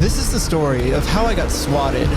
This is the story of how I got swatted,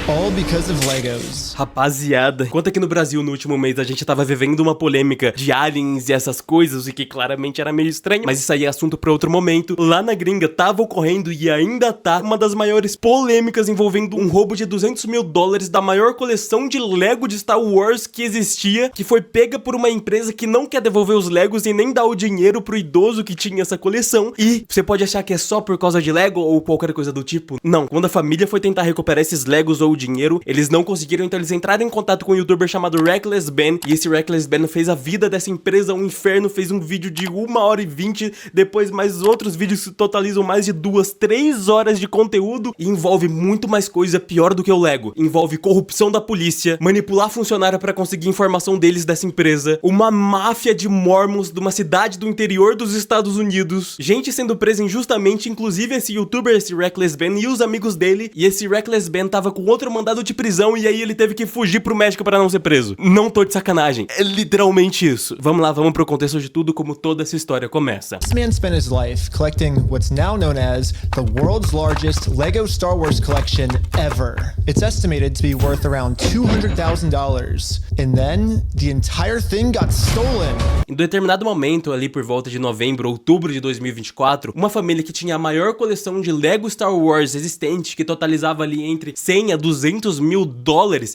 all because of Legos. Rapaziada, enquanto aqui no Brasil no último mês a gente tava vivendo uma polêmica de aliens e essas coisas, e que claramente era meio estranho, mas isso aí é assunto pra outro momento. Lá na gringa tava ocorrendo e ainda tá uma das maiores polêmicas envolvendo um roubo de $200 mil da maior coleção de Lego de Star Wars que existia, que foi pega por uma empresa que não quer devolver os Legos e nem dar o dinheiro pro idoso que tinha essa coleção. E você pode achar que é só por causa de Lego ou qualquer coisa do tipo. Não, quando a família foi tentar recuperar esses Legos ou o dinheiro, eles não conseguiram, então eles entraram em contato com um youtuber chamado Reckless Ben, e esse Reckless Ben fez a vida dessa empresa um inferno, fez um vídeo de 1h20, depois mais outros vídeos que totalizam mais de 2-3 horas de conteúdo, e envolve muito mais coisa pior do que o Lego. Envolve corrupção da polícia, manipular funcionário pra conseguir informação deles dessa empresa, uma máfia de mormons de uma cidade do interior dos Estados Unidos, gente sendo presa injustamente, inclusive esse youtuber, esse Reckless Ben e os amigos dele, e esse Reckless Ben tava com outro mandado de prisão e aí ele teve que fugir pro México pra não ser preso. Não tô de sacanagem, é literalmente isso. Vamos lá, vamos pro contexto de tudo, como toda essa história começa. This man spent his life collecting what's now known as the world's largest Lego Star Wars collection ever. It's estimated to be worth around $200,000. And then, the entire thing got stolen. Em determinado momento, ali por volta de novembro, outubro de 2024, uma família que tinha a maior coleção de Lego Star Wars existente, que totalizava ali entre 100 a $200 mil,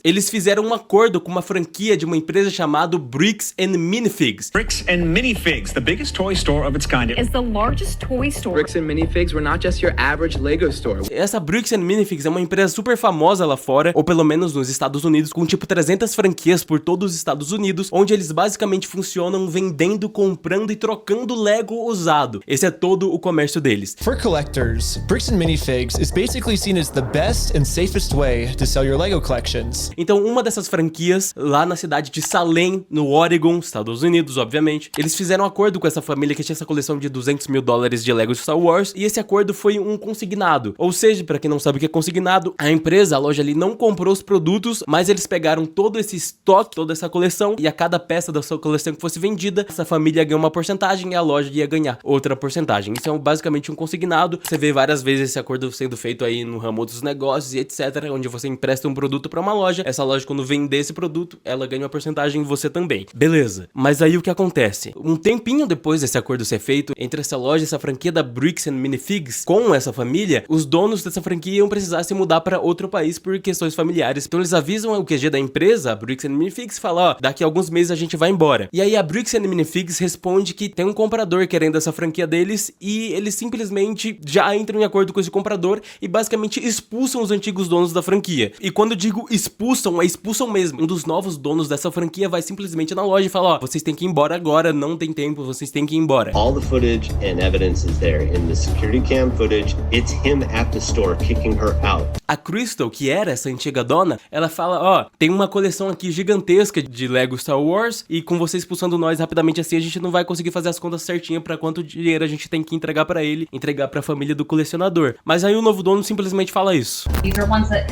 eles fizeram um acordo com uma franquia de uma empresa chamada Bricks and Minifigs. Bricks and Minifigs, the biggest toy store of its kind. Is the largest toy store. Bricks and Minifigs were not just your average Lego store. Essa Bricks and Minifigs é uma empresa super famosa lá fora, ou pelo menos nos Estados Unidos, com tipo 300 franquias por todos os Estados Unidos, onde eles basicamente funcionam vendendo, comprando e trocando Lego usado. Esse é todo o comércio deles. For collectors, Bricks and Minifigs is basically seen as the best and safest way to sell your Lego collections. Então, uma dessas franquias, lá na cidade de Salem, no Oregon, Estados Unidos, obviamente, eles fizeram um acordo com essa família que tinha essa coleção de $200 mil de Lego Star Wars, e esse acordo foi um consignado. Ou seja, pra quem não sabe o que é consignado, a empresa, a loja ali, não comprou os produtos, mas eles pegaram todo esse estoque, toda essa coleção, e a cada peça da sua coleção que fosse vendida, essa família ganhou uma porcentagem e a loja ia ganhar outra porcentagem. Isso é basicamente um consignado. Você vê várias vezes esse acordo sendo feito aí no ramo dos negócios e etc, onde você empresta um produto pra uma loja, essa loja, quando vender esse produto, ela ganha uma porcentagem e você também. Beleza. Mas aí o que acontece? Um tempinho depois desse acordo ser feito, entre essa loja e essa franquia da Bricks and Minifigs, com essa família, os donos dessa franquia iam precisar se mudar pra outro país por questões familiares. Então eles avisam o QG da empresa, a Bricks and Minifigs, e falam, ó, daqui a alguns meses a gente vai embora. E aí a Bricks and Minifigs responde que tem um comprador querendo essa franquia deles, e eles simplesmente já entram em acordo com esse comprador e basicamente expulsam os antigos donos da franquia. E quando eu digo expulsam, é expulsam mesmo. Um dos novos donos dessa franquia vai simplesmente na loja e fala, ó, vocês têm que ir embora agora, não tem tempo, vocês têm que ir embora. All the footage and evidence is there. In the security cam footage, it's him at the store kicking her out. A Crystal, que era essa antiga dona, ela fala, ó, tem uma coleção aqui gigantesca de Lego Star Wars, e com você expulsando nós rapidamente assim, a gente não vai conseguir fazer as contas certinho pra quanto dinheiro a gente tem que entregar pra ele, entregar pra família do colecionador. Mas aí o novo dono simplesmente fala isso. These are ones that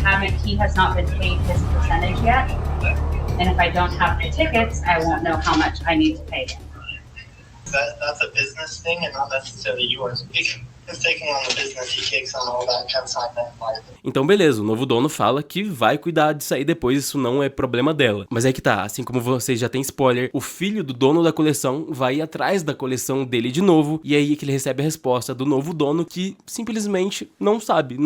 he has not been paid his percentage yet. And if I don't have the tickets, I won't know how much I need to pay him. That's a business thing and not necessarily yours. He's taking on the business, he takes on all that consignment part. Então beleza, o novo dono fala que vai cuidar disso aí depois, isso não é problema dela. Mas é que tá, assim como vocês já tem spoiler, o filho do dono da coleção vai atrás da coleção dele de novo, e aí que ele recebe a resposta do novo dono que simplesmente não sabe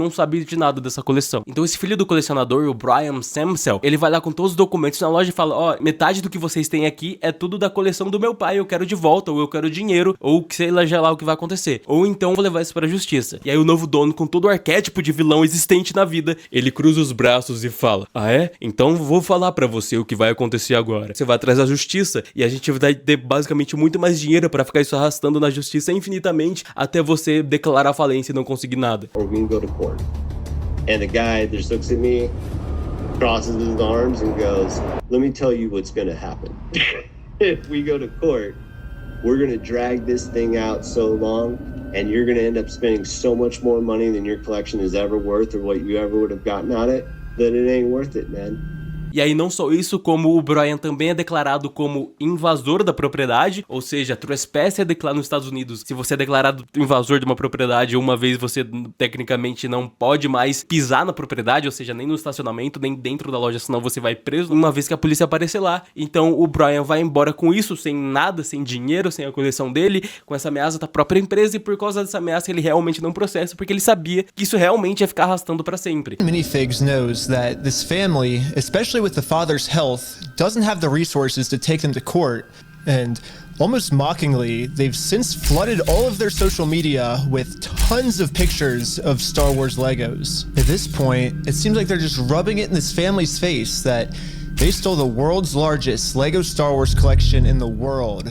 de nada dessa coleção. Então esse filho do colecionador, o Brian Samsel, ele vai lá com todos os documentos na loja e fala, ó, metade do que vocês têm aqui é tudo da coleção do meu pai, eu quero de volta, ou eu quero dinheiro, ou sei lá já lá o que vai acontecer. Ou então vou levar isso pra justiça. E aí o novo dono, com todo o arquétipo de vilão existente na vida, ele cruza os braços e fala, ah é? Então vou falar pra você o que vai acontecer agora. Você vai atrás da justiça e a gente vai ter basicamente muito mais dinheiro pra ficar isso arrastando na justiça infinitamente até você declarar falência e não conseguir nada. Or we can go to court. And the guy just looks at me, crosses his arms and goes, let me tell you what's gonna happen. If we go to court, we're gonna drag this thing out so long and you're gonna end up spending so much more money than your collection is ever worth or what you ever would have gotten on it, that it ain't worth it, man. E aí não só isso, como o Brian também é declarado como invasor da propriedade, ou seja, trespass é declarado nos Estados Unidos. Se você é declarado invasor de uma propriedade uma vez, você tecnicamente não pode mais pisar na propriedade, ou seja, nem no estacionamento, nem dentro da loja, senão você vai preso uma vez que a polícia aparecer lá. Então o Brian vai embora com isso, sem nada, sem dinheiro, sem a coleção dele, com essa ameaça da própria empresa, e por causa dessa ameaça ele realmente não processa, porque ele sabia que isso realmente ia ficar arrastando pra sempre. Minifigs knows that this family, especially with the father's health, doesn't have the resources to take them to court, and almost mockingly, they've since flooded all of their social media with tons of pictures of Star Wars Legos. At this point, it seems like they're just rubbing it in this family's face that they stole the world's largest Lego Star Wars collection in the world.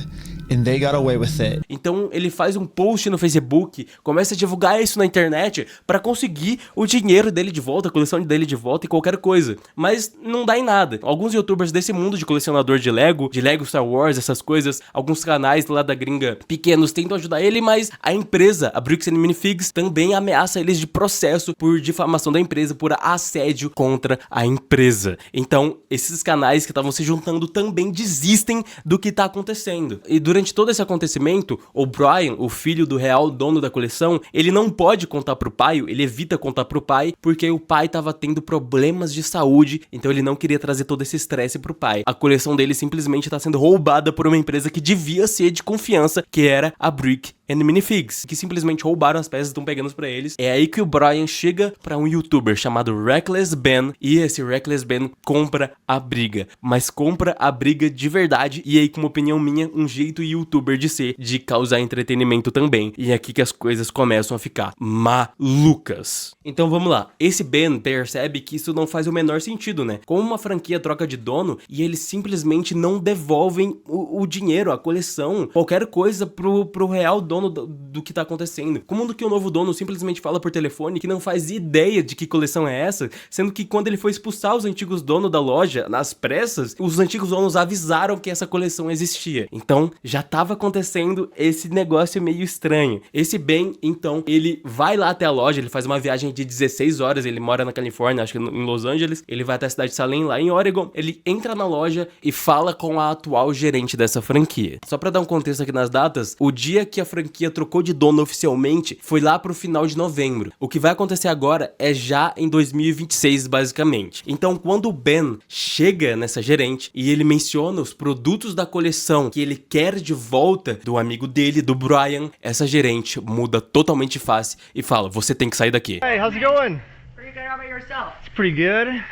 And they got away with it. Então ele faz um post no Facebook, começa a divulgar isso na internet pra conseguir o dinheiro dele de volta, a coleção dele de volta e qualquer coisa. Mas não dá em nada. Alguns youtubers desse mundo de colecionador de Lego Star Wars, essas coisas, alguns canais lá da gringa pequenos tentam ajudar ele, mas a empresa, a Bricks & Minifigs, também ameaça eles de processo por difamação da empresa, por assédio contra a empresa. Então esses canais que estavam se juntando também desistem do que tá acontecendo. E durante todo esse acontecimento, o Brian, o filho do real dono da coleção, ele não pode contar pro pai, ele evita contar pro pai, porque o pai tava tendo problemas de saúde, então ele não queria trazer todo esse estresse pro pai. A coleção dele simplesmente tá sendo roubada por uma empresa que devia ser de confiança, que era a Brick & Minifigs, que simplesmente roubaram as peças e estão pegando pra eles. É aí que o Brian chega pra um youtuber chamado Reckless Ben, e esse Reckless Ben compra a briga, mas compra a briga de verdade, e aí, com uma opinião minha, um jeito youtuber de ser, de causar entretenimento também. E é aqui que as coisas começam a ficar malucas. Então vamos lá, esse Ben percebe que isso não faz o menor sentido, né? Como uma franquia troca de dono e eles simplesmente não devolvem o dinheiro, a coleção, qualquer coisa pro real dono do que tá acontecendo. Como que o novo dono simplesmente fala por telefone que não faz ideia de que coleção é essa, sendo que quando ele foi expulsar os antigos donos da loja, nas pressas, os antigos donos avisaram que essa coleção existia. Então já tava acontecendo esse negócio meio estranho. Esse Ben, então, ele vai lá até a loja, ele faz uma viagem de 16 horas, ele mora na Califórnia, acho que em Los Angeles, ele vai até a cidade de Salem, lá em Oregon, ele entra na loja e fala com a atual gerente dessa franquia. Só pra dar um contexto aqui nas datas, o dia que a franquia trocou de dono oficialmente foi lá pro final de novembro. O que vai acontecer agora é já em 2026, basicamente. Então, quando o Ben chega nessa gerente e ele menciona os produtos da coleção que ele quer de volta do amigo dele, do Brian, essa gerente muda totalmente de face e fala: você tem que sair daqui. Hey, how's it going? Pretty good. How about yourself? It's pretty good.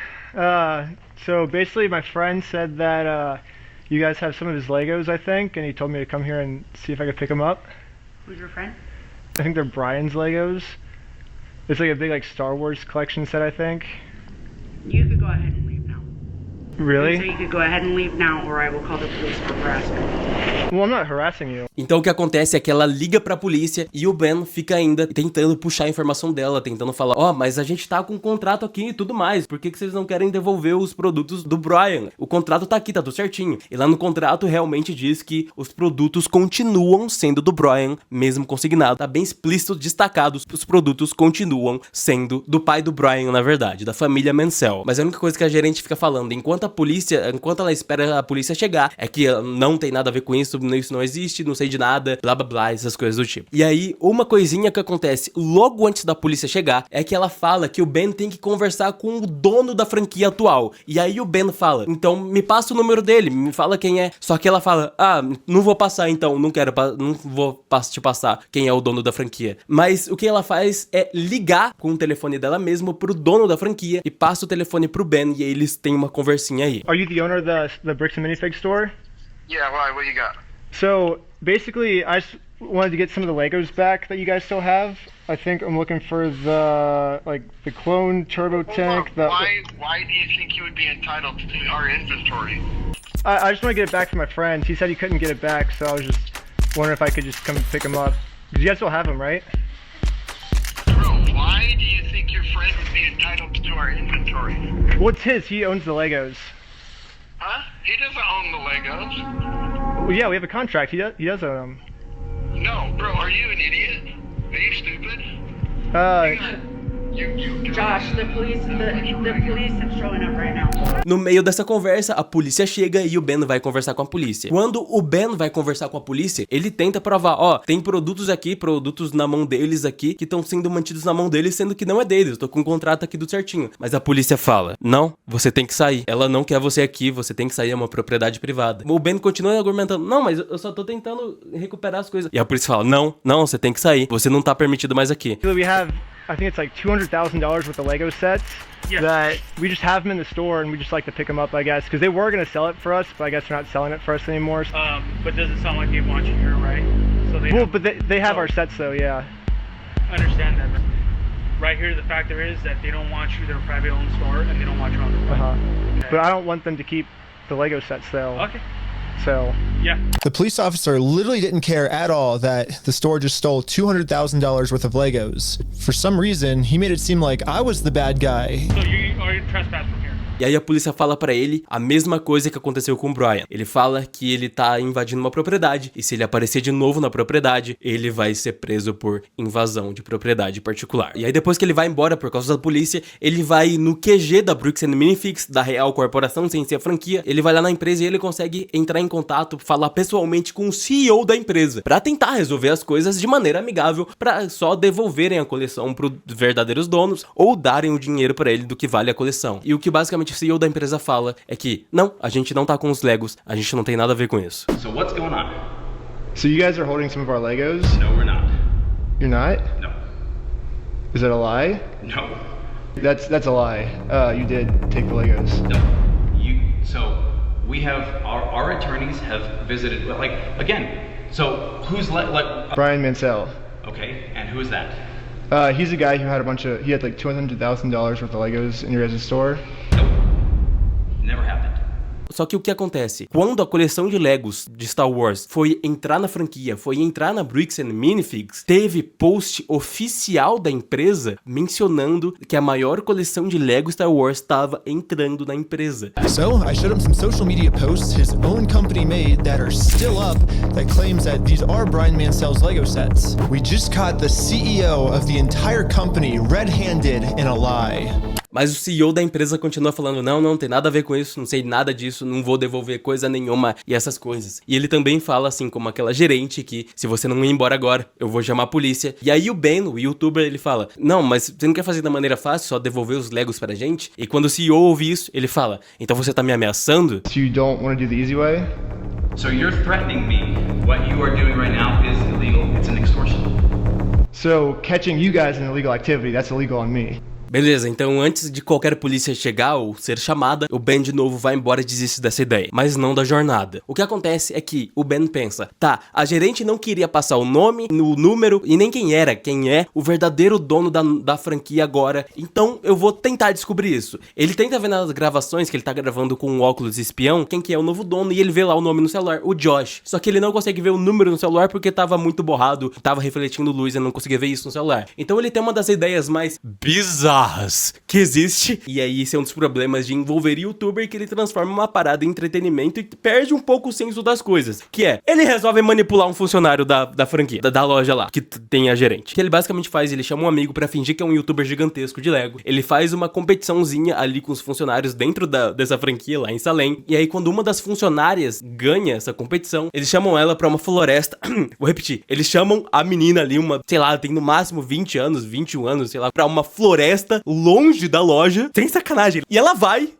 So basically my friend said that you guys have some of his Legos, I think, and he told me to come here and see if I could pick them up. Who's your friend? I think they're Brian's Legos. It's like a big Star Wars collection set, I think. You could go ahead and leave now. Really? So you could go ahead and leave now, or I will call the police for harassment. Well, I'm not harassing you. Então o que acontece é que ela liga pra polícia e o Ben fica ainda tentando puxar a informação dela, tentando falar: ó, mas a gente tá com um contrato aqui e tudo mais, por que vocês não querem devolver os produtos do Brian? O contrato tá aqui, tá tudo certinho. E lá no contrato realmente diz que os produtos continuam sendo do Brian, mesmo consignado. Tá bem explícito, destacado, os produtos continuam sendo do pai do Brian, na verdade, da família Mansell. Mas a única coisa que a gerente fica falando, enquanto ela espera a polícia chegar, é que não tem nada a ver com isso não existe, não sei de nada, blá blá blá, essas coisas do tipo. E aí, uma coisinha que acontece logo antes da polícia chegar é que ela fala que o Ben tem que conversar com o dono da franquia atual. E aí o Ben fala: então me passa o número dele, me fala quem é. Só que ela fala: ah, não vou passar então, não vou te passar quem é o dono da franquia. Mas o que ela faz é ligar com o telefone dela mesma pro dono da franquia e passa o telefone pro Ben e aí eles têm uma conversinha aí. Are you the owner of the Bricks & Minifigs store? Yeah, why? What you got? So basically, I just wanted to get some of the Legos back that you guys still have. I think I'm looking for the clone turbo tank. Why do you think you would be entitled to our inventory? I just want to get it back from my friend. He said he couldn't get it back, so I was just wondering if I could just come pick him up. Because you guys still have him, right? Bro, why do you think your friend would be entitled to our inventory? Well, it's his. He owns the Legos. Huh? He doesn't own the Legos. Well, yeah, we have a contract. He does own them. No, bro, are you an idiot? Are you stupid? Josh, the police are showing up right now. No meio dessa conversa, a polícia chega e o Ben vai conversar com a polícia. Quando o Ben vai conversar com a polícia, ele tenta provar, ó, tem produtos aqui, produtos na mão deles aqui, que estão sendo mantidos na mão deles, sendo que não é deles. Eu tô com um contrato aqui do certinho. Mas a polícia fala, não, você tem que sair. Ela não quer você aqui, você tem que sair, é uma propriedade privada. O Ben continua argumentando, não, mas eu só tô tentando recuperar as coisas. E a polícia fala, não, você tem que sair. Você não tá permitido mais aqui. We have, I think it's like $200,000 worth of Lego sets that we just have them in the store and we just like to pick them up, I guess, because they were going to sell it for us, but I guess they're not selling it for us anymore. But does it sound like they want you here, right? So they Well, but they have our sets though, yeah. I understand that. Right here, the factor is that they don't want you. They're a private-owned store, and they don't want you on the road. Okay. But I don't want them to keep the Lego sets though. Okay. So yeah. The police officer literally didn't care at all that the store just stole $200,000 worth of Legos. For some reason, he made it seem like I was the bad guy. So you are trespassing from here. E aí a polícia fala pra ele a mesma coisa que aconteceu com o Brian. Ele fala que ele tá invadindo uma propriedade e se ele aparecer de novo na propriedade, ele vai ser preso por invasão de propriedade particular. E aí depois que ele vai embora por causa da polícia, ele vai no QG da Brooks Minifix, da Real Corporação, sem ser a franquia. Ele vai lá na empresa e ele consegue entrar em contato, falar pessoalmente com o CEO da empresa, pra tentar resolver as coisas de maneira amigável, pra só devolverem a coleção pros verdadeiros donos ou darem o dinheiro pra ele do que vale a coleção. E o que basicamente o CEO da empresa fala é que, não, a gente não tá com os Legos, a gente não tem nada a ver com isso. So what's going on? you guys are holding some of our Legos? No, we're not. You're not? No. Is that a lie? No. That's a lie. You did take the Legos. No. So we have, our attorneys have visited, like, again, so who's Brian Mansell. Okay, and who is that? He's a guy who had he had like $200,000 worth of Legos in your guys' store. Nope. Never happened. Só que o que acontece? Quando a coleção de Legos de Star Wars foi entrar na franquia, foi entrar na Bricks and Minifix, teve post oficial da empresa mencionando que a maior coleção de Lego Star Wars estava entrando na empresa. So I showed him some social media posts his own company made that are still up that claims that these are Brian Mansell's Lego sets. We just caught the CEO of the entire company red-handed in a lie. Mas o CEO da empresa continua falando, não tem nada a ver com isso, não sei nada disso, não vou devolver coisa nenhuma e essas coisas. E ele também fala assim como aquela gerente que, se você não ir embora agora, eu vou chamar a polícia. E aí o Ben, o youtuber, ele fala, não, mas você não quer fazer da maneira fácil, só devolver os Legos pra gente? E quando o CEO ouve isso, ele fala, então você tá me ameaçando? So you don't want to do the easy way? So you're threatening me. What you are doing right now is illegal. It's an extortion. So catching you guys in illegal activity, that's illegal on me. Beleza, então antes de qualquer polícia chegar ou ser chamada, o Ben de novo vai embora e desiste dessa ideia, mas não da jornada. O que acontece é que o Ben pensa, tá, a gerente não queria passar o nome, o número e nem quem é o verdadeiro dono da franquia agora, então eu vou tentar descobrir isso. Ele tenta ver nas gravações que ele tá gravando com um óculos espião quem que é o novo dono e ele vê lá o nome no celular, o Josh. Só que ele não consegue ver o número no celular porque tava muito borrado, tava refletindo luz e não conseguia ver isso no celular. Então ele tem uma das ideias mais bizarras que existe, e aí esse é um dos problemas de envolver youtuber, que ele transforma uma parada em entretenimento e perde um pouco o senso das coisas, que é, ele resolve manipular um funcionário da franquia, da loja lá, que tem a gerente. O que ele basicamente faz, ele chama um amigo pra fingir que é um youtuber gigantesco de Lego, ele faz uma competiçãozinha ali com os funcionários dentro dessa franquia lá em Salem, e aí quando uma das funcionárias ganha essa competição, eles chamam ela pra uma floresta, vou repetir, eles chamam a menina ali, sei lá, tem no máximo 20 anos, 21 anos, sei lá, pra uma floresta longe da loja, sem sacanagem. E ela vai.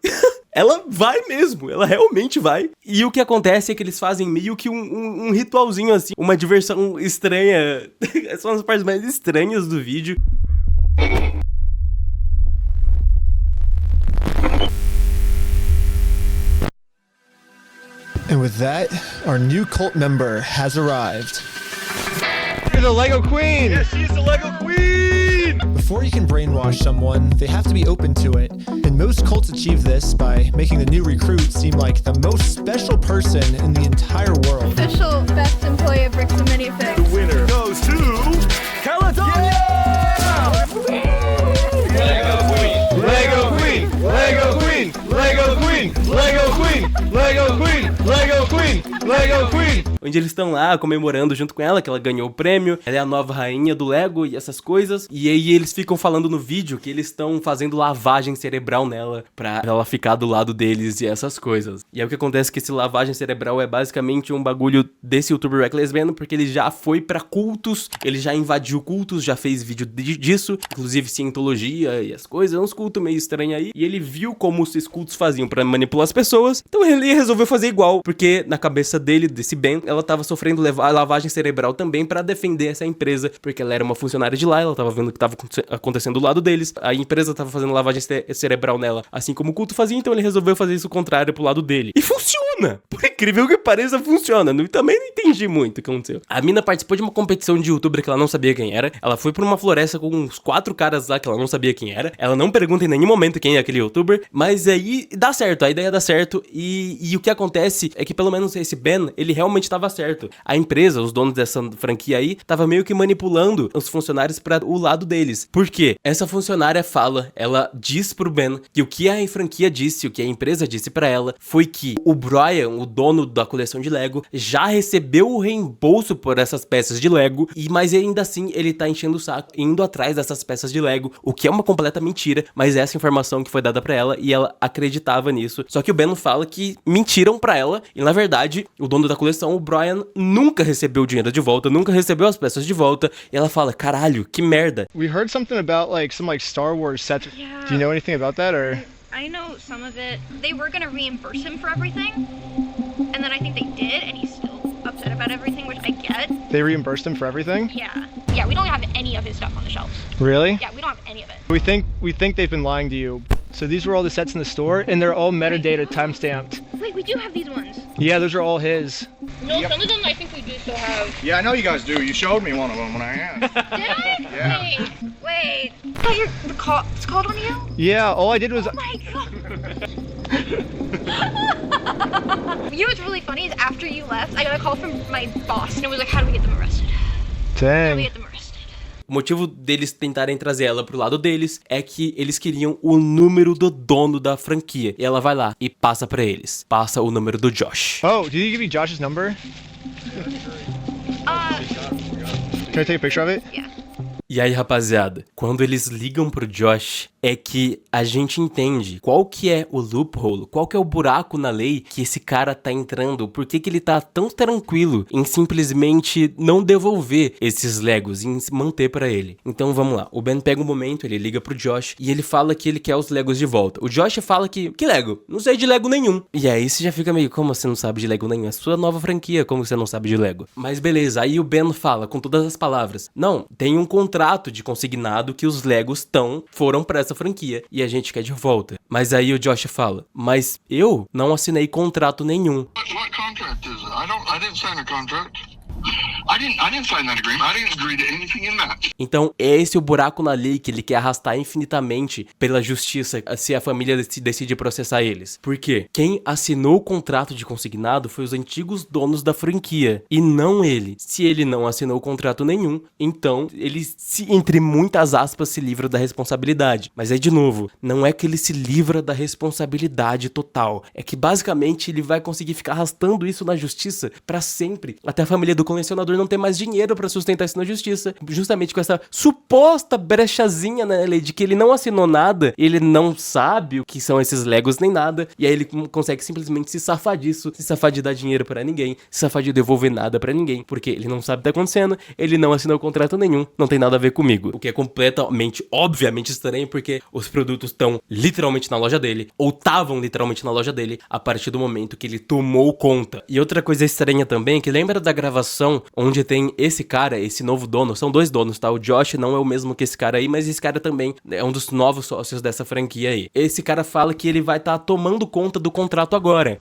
Ela vai mesmo, ela realmente vai. E o que acontece é que eles fazem meio que um ritualzinho assim, uma diversão estranha. São as partes mais estranhas do vídeo. And with that, our new cult member has arrived. You're the Lego Queen! Yes, she's the Lego Queen! Before you can brainwash someone, they have to be open to it. And most cults achieve this by making the new recruit seem like the most special person in the entire world. Official best employee of Bricks and Minifigs. The winner goes to Caledonia! Lego Queen! Lego Queen! Lego Queen! Lego Queen! Lego Queen! Lego Queen! Lego Queen! Lego Queen! onde eles estão lá comemorando junto com ela, que ela ganhou o prêmio, ela é a nova rainha do Lego e essas coisas. E aí eles ficam falando no vídeo que eles estão fazendo lavagem cerebral nela, pra ela ficar do lado deles e essas coisas. E aí o que acontece é que esse lavagem cerebral é basicamente um bagulho desse youtuber Reckless Ben, porque ele já foi pra cultos, ele já invadiu cultos, já fez vídeo disso, inclusive cientologia e as coisas, uns cultos meio estranhos aí, e ele viu como esses cultos faziam pra manipular as pessoas, então ele resolveu fazer igual, porque na cabeça dele, desse Ben, ela tava sofrendo lavagem cerebral também pra defender essa empresa, porque ela era uma funcionária de lá, ela tava vendo o que tava acontecendo do lado deles, a empresa tava fazendo lavagem cerebral nela, assim como o culto fazia, então ele resolveu fazer isso contrário pro lado dele. E funciona! Por incrível que pareça, funciona. Também não entendi muito o que aconteceu. A mina participou de uma competição de youtuber que ela não sabia quem era, ela foi pra uma floresta com uns 4 caras lá que ela não sabia quem era, ela não pergunta em nenhum momento quem é aquele youtuber, mas aí dá certo, a ideia dá certo, e o que acontece é que pelo menos esse Ben, ele realmente tava certo. A empresa, os donos dessa franquia aí, tava meio que manipulando os funcionários pra o lado deles. Por quê? Essa funcionária fala, ela diz pro Ben que o que a franquia disse, o que a empresa disse pra ela, foi que o Brian, o dono da coleção de Lego, já recebeu o reembolso por essas peças de Lego, mas ainda assim ele tá enchendo o saco, indo atrás dessas peças de Lego, o que é uma completa mentira, mas essa informação que foi dada pra ela e ela acreditava nisso. Só que o Ben fala que mentiram pra ela e na verdade, o dono da coleção, o Brian, nunca recebeu o dinheiro de volta, nunca recebeu as peças de volta, e ela fala, caralho, que merda. We heard something about some Star Wars sets. Yeah. Do you know anything about that or? I know some of it. They were gonna reimburse him for everything, and then I think they did, and he's still upset about everything, which I get. They reimbursed him for everything? Yeah. Yeah, we don't have any of his stuff on the shelves. Really? Yeah, we don't have any of it. We think they've been lying to you. So these were all the sets in the store, and they're all metadata timestamped. Wait, we do have these ones. Yeah, those are all his. No, some of them I think we do still have. Yeah, I know you guys do. You showed me one of them when I asked. Did I? Yeah. Wait. I thought the cops called on you? Yeah, all I did was... Oh my god. You know what's really funny is after you left, I got a call from my boss, and it was like, how do we get them arrested? How do we Dang. get them arrested? O motivo deles tentarem trazer ela pro lado deles é que eles queriam o número do dono da franquia. E ela vai lá e passa pra eles. Passa o número do Josh. Oh, did he give you Josh's number? Can I take a picture of it? Yeah. E aí, rapaziada, quando eles ligam pro Josh, é que a gente entende qual que é o loophole, qual que é o buraco na lei que esse cara tá entrando, por que que ele tá tão tranquilo em simplesmente não devolver esses Legos, em manter pra ele. Então vamos lá, o Ben pega um momento, ele liga pro Josh e ele fala que ele quer os Legos de volta. O Josh fala que Lego? Não sei de Lego nenhum. E aí você já fica meio, como você não sabe de Lego nenhum? É sua nova franquia, como você não sabe de Lego? Mas beleza, aí o Ben fala com todas as palavras, não, tem um contrato de consignado que os Legos foram pra essa franquia e a gente quer de volta. Mas aí o Josh fala, mas eu não assinei contrato nenhum. What contract is it? I didn't sign a contract. I didn't sign that agreement. I didn't agree to anything in that. Então, esse é o buraco na lei que ele quer arrastar infinitamente pela justiça se a família decide processar eles. Por quê? Quem assinou o contrato de consignado foi os antigos donos da franquia e não ele. Se ele não assinou contrato nenhum, então ele, entre muitas aspas, se livra da responsabilidade. Mas aí, de novo, não é que ele se livra da responsabilidade total. É que, basicamente, ele vai conseguir ficar arrastando isso na justiça pra sempre, até a família do colecionador não ter mais dinheiro pra sustentar isso na justiça, justamente com essa suposta brechazinha na lei de que ele não assinou nada, ele não sabe o que são esses Legos nem nada, e aí ele consegue simplesmente se safar disso, se safar de dar dinheiro pra ninguém, se safar de devolver nada pra ninguém, porque ele não sabe o que tá acontecendo, ele não assinou contrato nenhum, não tem nada a ver comigo, o que é completamente, obviamente estranho, porque os produtos estão literalmente na loja dele, ou estavam literalmente na loja dele, a partir do momento que ele tomou conta. E outra coisa estranha também, que lembra da gravação onde tem esse cara, esse novo dono, são 2 donos, tá? O Josh não é o mesmo que esse cara aí, mas esse cara também é um dos novos sócios dessa franquia aí. Esse cara fala que ele vai estar tomando conta do contrato agora.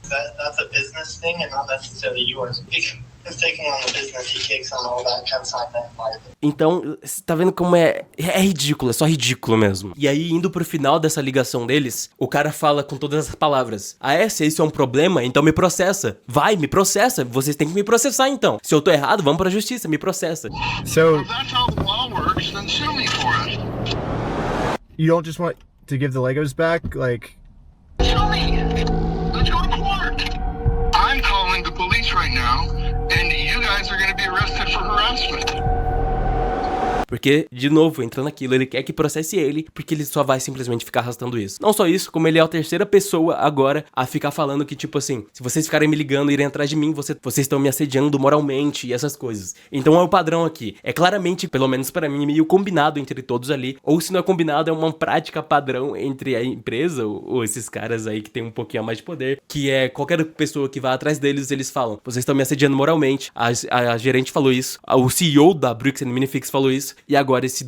That's a business thing and not necessarily yours. He's taking on the business, he takes on all that consignment liability. Então, você tá vendo como é ridículo, é só ridículo mesmo. E aí, indo pro final dessa ligação deles, o cara fala com todas as palavras: se isso é um problema, então me processa. Vai, me processa, vocês têm que me processar então. Se eu tô errado, vamos pra justiça, me processa. So if that's how the law works, then sue me for it. You don't just want to give the Legos back, like... Sue me. Let's go to court. I'm calling the police right now arrested for harassment. Porque, de novo, entra naquilo, ele quer que processe ele, porque ele só vai simplesmente ficar arrastando isso. Não só isso, como ele é a terceira pessoa agora a ficar falando que, tipo assim, se vocês ficarem me ligando e irem atrás de mim, vocês estão me assediando moralmente e essas coisas. Então é o padrão aqui. É claramente, pelo menos pra mim, meio combinado entre todos ali. Ou se não é combinado, é uma prática padrão entre a empresa, ou esses caras aí que tem um pouquinho a mais de poder, que é qualquer pessoa que vá atrás deles, eles falam, vocês estão me assediando moralmente. A gerente falou isso, o CEO da Bricks and Minifix falou isso, e agora esse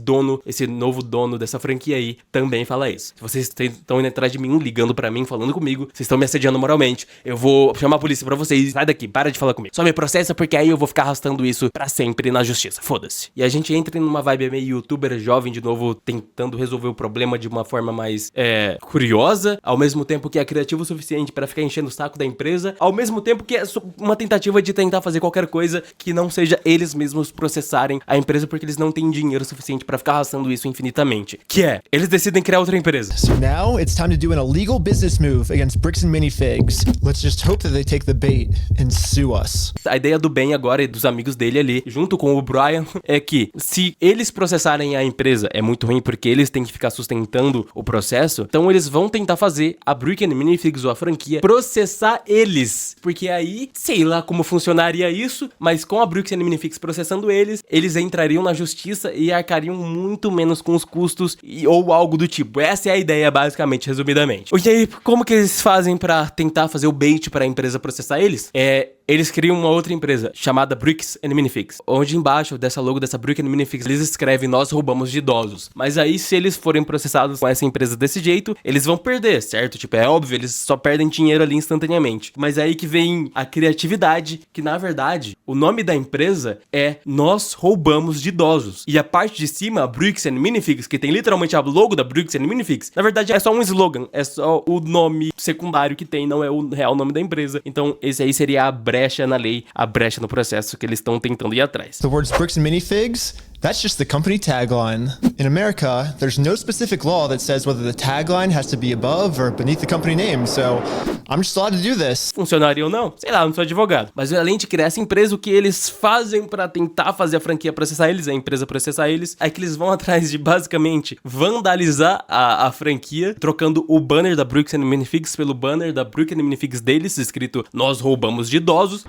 novo dono dessa franquia aí também fala isso. Se vocês estão indo atrás de mim, ligando pra mim, falando comigo, vocês estão me assediando moralmente, eu vou chamar a polícia pra vocês, sai daqui, para de falar comigo. Só me processa porque aí eu vou ficar arrastando isso pra sempre na justiça, foda-se. E a gente entra numa vibe meio youtuber jovem, de novo, tentando resolver o problema de uma forma mais, curiosa, ao mesmo tempo que é criativo o suficiente pra ficar enchendo o saco da empresa, ao mesmo tempo que é uma tentativa de tentar fazer qualquer coisa que não seja eles mesmos processarem a empresa, porque eles não têm dinheiro suficiente pra ficar arrastando isso infinitamente. Que é, eles decidem criar outra empresa. So now it's time to do an illegal business move against Bricks and Minifigs. Let's just hope that they take the bait and sue us. A ideia do Ben agora e dos amigos dele ali, junto com o Brian, é que se eles processarem a empresa, é muito ruim porque eles têm que ficar sustentando o processo, então eles vão tentar fazer a Bricks and Minifigs, ou a franquia, processar eles. Porque aí, sei lá como funcionaria isso, mas com a Bricks and Minifigs processando eles entrariam na justiça e arcariam muito menos com os custos ou algo do tipo. Essa é a ideia, basicamente, resumidamente. E aí, como que eles fazem pra tentar fazer o bait pra empresa processar eles? Eles criam uma outra empresa chamada Bricks and Minifigs, onde embaixo dessa logo dessa Bricks and Minifigs eles escrevem nós roubamos de idosos. Mas aí, se eles forem processados com essa empresa desse jeito, eles vão perder, certo? Tipo, é óbvio, eles só perdem dinheiro ali instantaneamente. Mas aí que vem a criatividade, que na verdade, o nome da empresa é Nós Roubamos de Idosos. E a parte de cima, a Bricks and Minifigs, que tem literalmente a logo da Bricks and Minifigs, na verdade é só um slogan, é só o nome secundário que tem, não é o real nome da empresa. Então, esse aí seria a brecha na lei, a brecha no processo que eles estão tentando ir atrás. The words Bricks and Minifigs, that's just the company tagline. In America, there's no specific law that says whether the tagline has to be above or beneath the company name, so I'm just allowed to do this. Funcionaria ou não? Sei lá, eu não sou advogado. Mas além de criar essa empresa, o que eles fazem pra tentar fazer a franquia processar eles, a empresa processar eles, é que eles vão atrás de, basicamente, vandalizar a franquia, trocando o banner da Bricks and Minifigs pelo banner da Bricks and Minifigs deles, escrito Nós Roubamos de Idosos.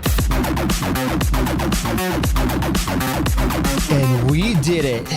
And we did it.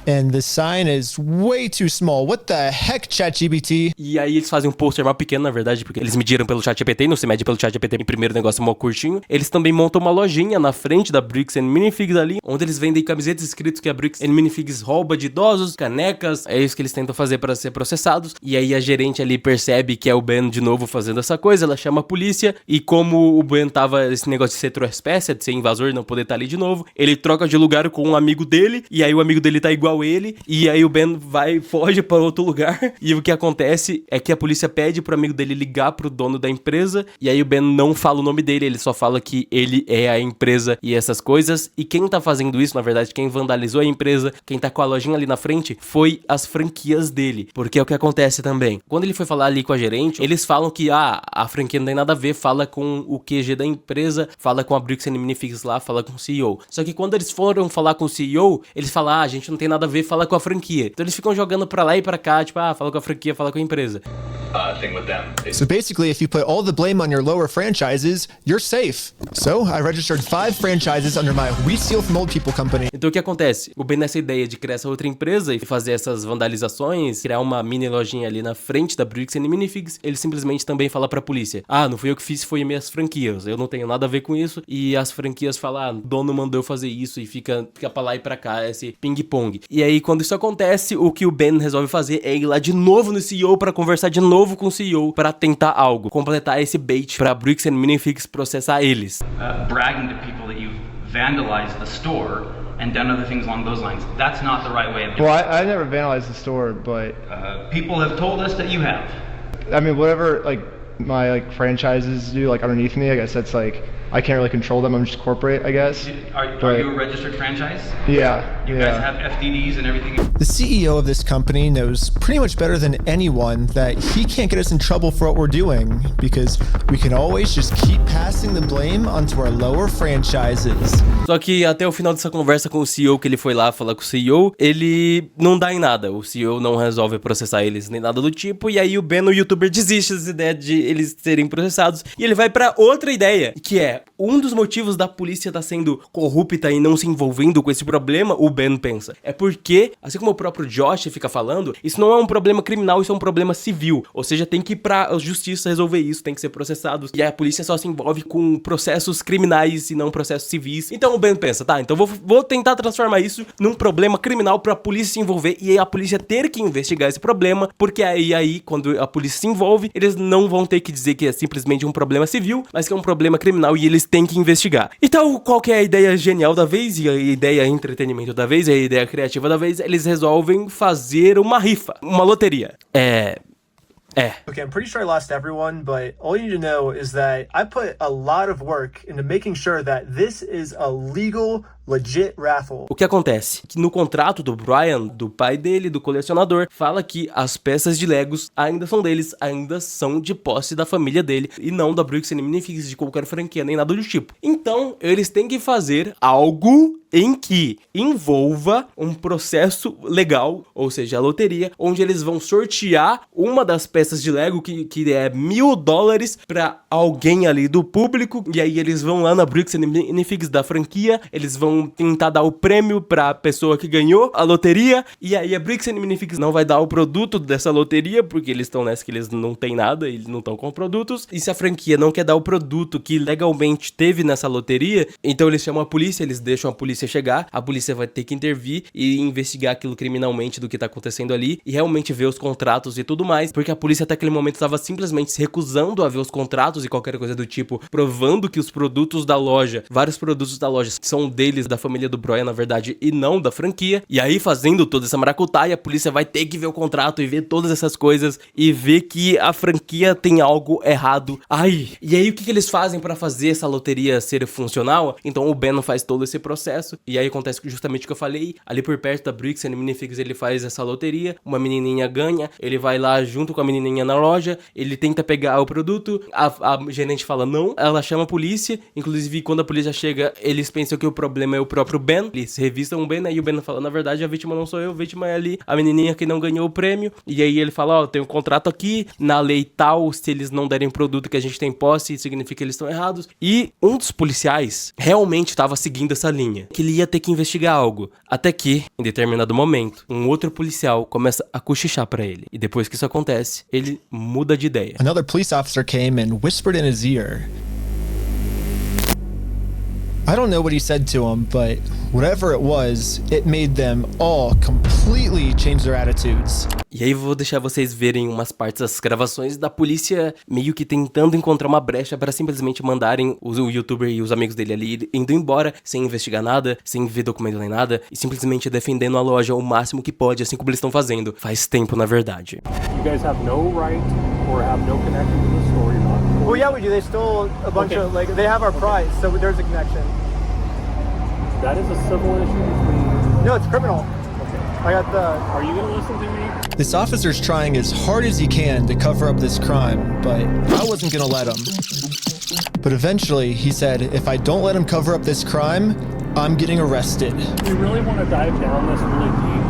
And the sign is way too small. What the heck, ChatGPT? E aí eles fazem um pôster mais pequeno, na verdade, porque eles mediram pelo ChatGPT, não se mede pelo ChatGPT em primeiro negócio mó curtinho. Eles também montam uma lojinha na frente da Bricks and Minifigs ali, onde eles vendem camisetas escritas que a Bricks and Minifigs rouba de idosos, canecas, é isso que eles tentam fazer para ser processados. E aí a gerente ali percebe que é o Ben de novo fazendo essa coisa, ela chama a polícia, e como o Ben tava esse negócio de ser trespassed, de ser invasor, não poder estar ali de novo, ele troca de lugar com um amigo dele, e aí o amigo dele tá igual ele, e aí o Ben foge para outro lugar, e o que acontece é que a polícia pede pro amigo dele ligar pro dono da empresa, e aí o Ben não fala o nome dele, ele só fala que ele é a empresa e essas coisas, e quem tá fazendo isso, na verdade, quem vandalizou a empresa, quem tá com a lojinha ali na frente, foi as franquias dele, porque é o que acontece também. Quando ele foi falar ali com a gerente, eles falam que, a franquia não tem nada a ver, fala com o QG da empresa, fala com a Bricks and Minifigs lá, fala com o CEO. Só que quando eles foram falar com o CEO, eles falam, a gente não tem nada a ver, fala com a franquia. Então eles ficam jogando pra lá e pra cá, tipo, fala com a franquia, fala com a empresa. So basically, if you put all the blame on your lower franchises, you're safe. So I registered 5 franchises under my We Steal From Old People company. Então o que acontece? O Ben nessa ideia de criar essa outra empresa e fazer essas vandalizações, criar uma mini lojinha ali na frente da Bricks and Minifigs, ele simplesmente também fala pra polícia, não fui eu que fiz, foi minhas franquias, eu não tenho nada a ver com isso, e as franquias falam, o dono mandou eu fazer isso, e fica pra lá e pra cá, esse ping-pong. E aí, quando isso acontece, o que o Ben resolve fazer é ir lá de novo no CEO pra conversar de novo com o CEO pra tentar algo, completar esse bait pra Bricks and Minifigs processar eles. Bragging to people that you've vandalized the store and done other things along those lines. That's not the right way of doing it. Well, I never vandalized the store, but people have told us that you have. I mean, whatever, like, my like franchises do like underneath me. I guess that's like I can't really control them. I'm just corporate, I guess. Are you a registered franchise? Yeah. You guys have FDDs and everything? The CEO of this company knows pretty much better than anyone that he can't get us in trouble for what we're doing because we can always just keep passing the blame onto our lower franchises. Só que até o final dessa conversa com o CEO, que ele foi lá falar com o CEO, ele não dá em nada. O CEO não resolve processar eles nem nada do tipo. E aí o Ben, o youtuber, desiste dessa ideia de eles serem processados. E ele vai pra outra ideia, que é um dos motivos da polícia estar sendo corrupta e não se envolvendo com esse problema, o Ben pensa. É porque, assim como o próprio Josh fica falando, isso não é um problema criminal, isso é um problema civil. Ou seja, tem que ir pra justiça resolver isso, tem que ser processados. E a polícia só se envolve com processos criminais e não processos civis. Então o Ben pensa, tá, então vou tentar transformar isso num problema criminal pra polícia se envolver e a polícia ter que investigar esse problema, porque aí quando a polícia se envolve, eles não vão ter que dizer que é simplesmente um problema civil, mas que é um problema criminal e eles têm que investigar. Então, qual que é a ideia genial da vez e a ideia entretenimento da vez e a ideia criativa da vez? Eles resolvem fazer uma rifa, uma loteria. Okay, I'm pretty sure I lost everyone, but all you need to know is that I put a lot of work into making sure that this is a legal, legit raffle. O que acontece? Que no contrato do Brian, do pai dele, do colecionador, fala que as peças de Legos ainda são deles, ainda são de posse da família dele e não da Brooks Minifix, de qualquer franquia, nem nada do tipo. Então, eles têm que fazer algo em que envolva um processo legal, ou seja, a loteria, onde eles vão sortear uma das peças de Lego que é $1000 pra alguém ali do público, e aí eles vão lá na Brooks Minifix da franquia, eles vão tentar dar o prêmio pra pessoa que ganhou a loteria, e aí a Brooks Minifix não vai dar o produto dessa loteria, porque eles estão nessa que eles não tem nada, eles não estão com produtos, e se a franquia não quer dar o produto que legalmente teve nessa loteria, então eles chamam a polícia, eles deixam a polícia chegar, a polícia vai ter que intervir e investigar aquilo criminalmente do que tá acontecendo ali e realmente ver os contratos e tudo mais, porque a polícia até aquele momento estava simplesmente se recusando a ver os contratos e qualquer coisa do tipo, provando que os produtos da loja, vários produtos da loja são deles, da família do Brian, na verdade, e não da franquia. E aí, fazendo toda essa maracutaia, a polícia vai ter que ver o contrato e ver todas essas coisas e ver que a franquia tem algo errado. Ai, e aí o que eles fazem pra fazer essa loteria ser funcional? Então o Ben faz todo esse processo e aí acontece justamente o que eu falei, ali por perto da Brooks Minifix ele faz essa loteria, uma menininha ganha, ele vai lá junto com a menininha na loja, ele tenta pegar o produto, a gerente fala não, ela chama a polícia, inclusive quando a polícia chega, eles pensam que o problema é o próprio Ben, eles revistam o Ben, aí o Ben fala, na verdade a vítima não sou eu, a vítima é ali, a menininha que não ganhou o prêmio, e aí ele fala, ó, tem um contrato aqui, na lei tal, se eles não derem produto que a gente tem posse, significa que eles estão errados, e um dos policiais realmente estava seguindo essa linha, que ele ia ter que investigar algo, até que, em determinado momento, um outro policial começa a cochichar pra ele, e depois que isso acontece, ele muda de ideia. Another police officer came and whispered in his ear. I don't know what he said to him, but whatever it was, it made them all completely change their attitudes. E aí eu vou deixar vocês verem umas partes das gravações da polícia meio que tentando encontrar uma brecha para simplesmente mandarem o youtuber e os amigos dele ali indo embora, sem investigar nada, sem ver documento nem nada, e simplesmente defendendo a loja o máximo que pode, assim como eles estão fazendo. Faz tempo, na verdade. You guys have no right or have no connection to the store, you're not. Well, yeah, we do. They stole a bunch of, like, they have our prize, so there's a connection. That is a civil issue between... No, it's criminal. I got the... Are you gonna listen to me? This officer's trying as hard as he can to cover up this crime, but I wasn't gonna let him. But eventually, he said, if I don't let him cover up this crime, I'm getting arrested. We really want to dive down this really deep.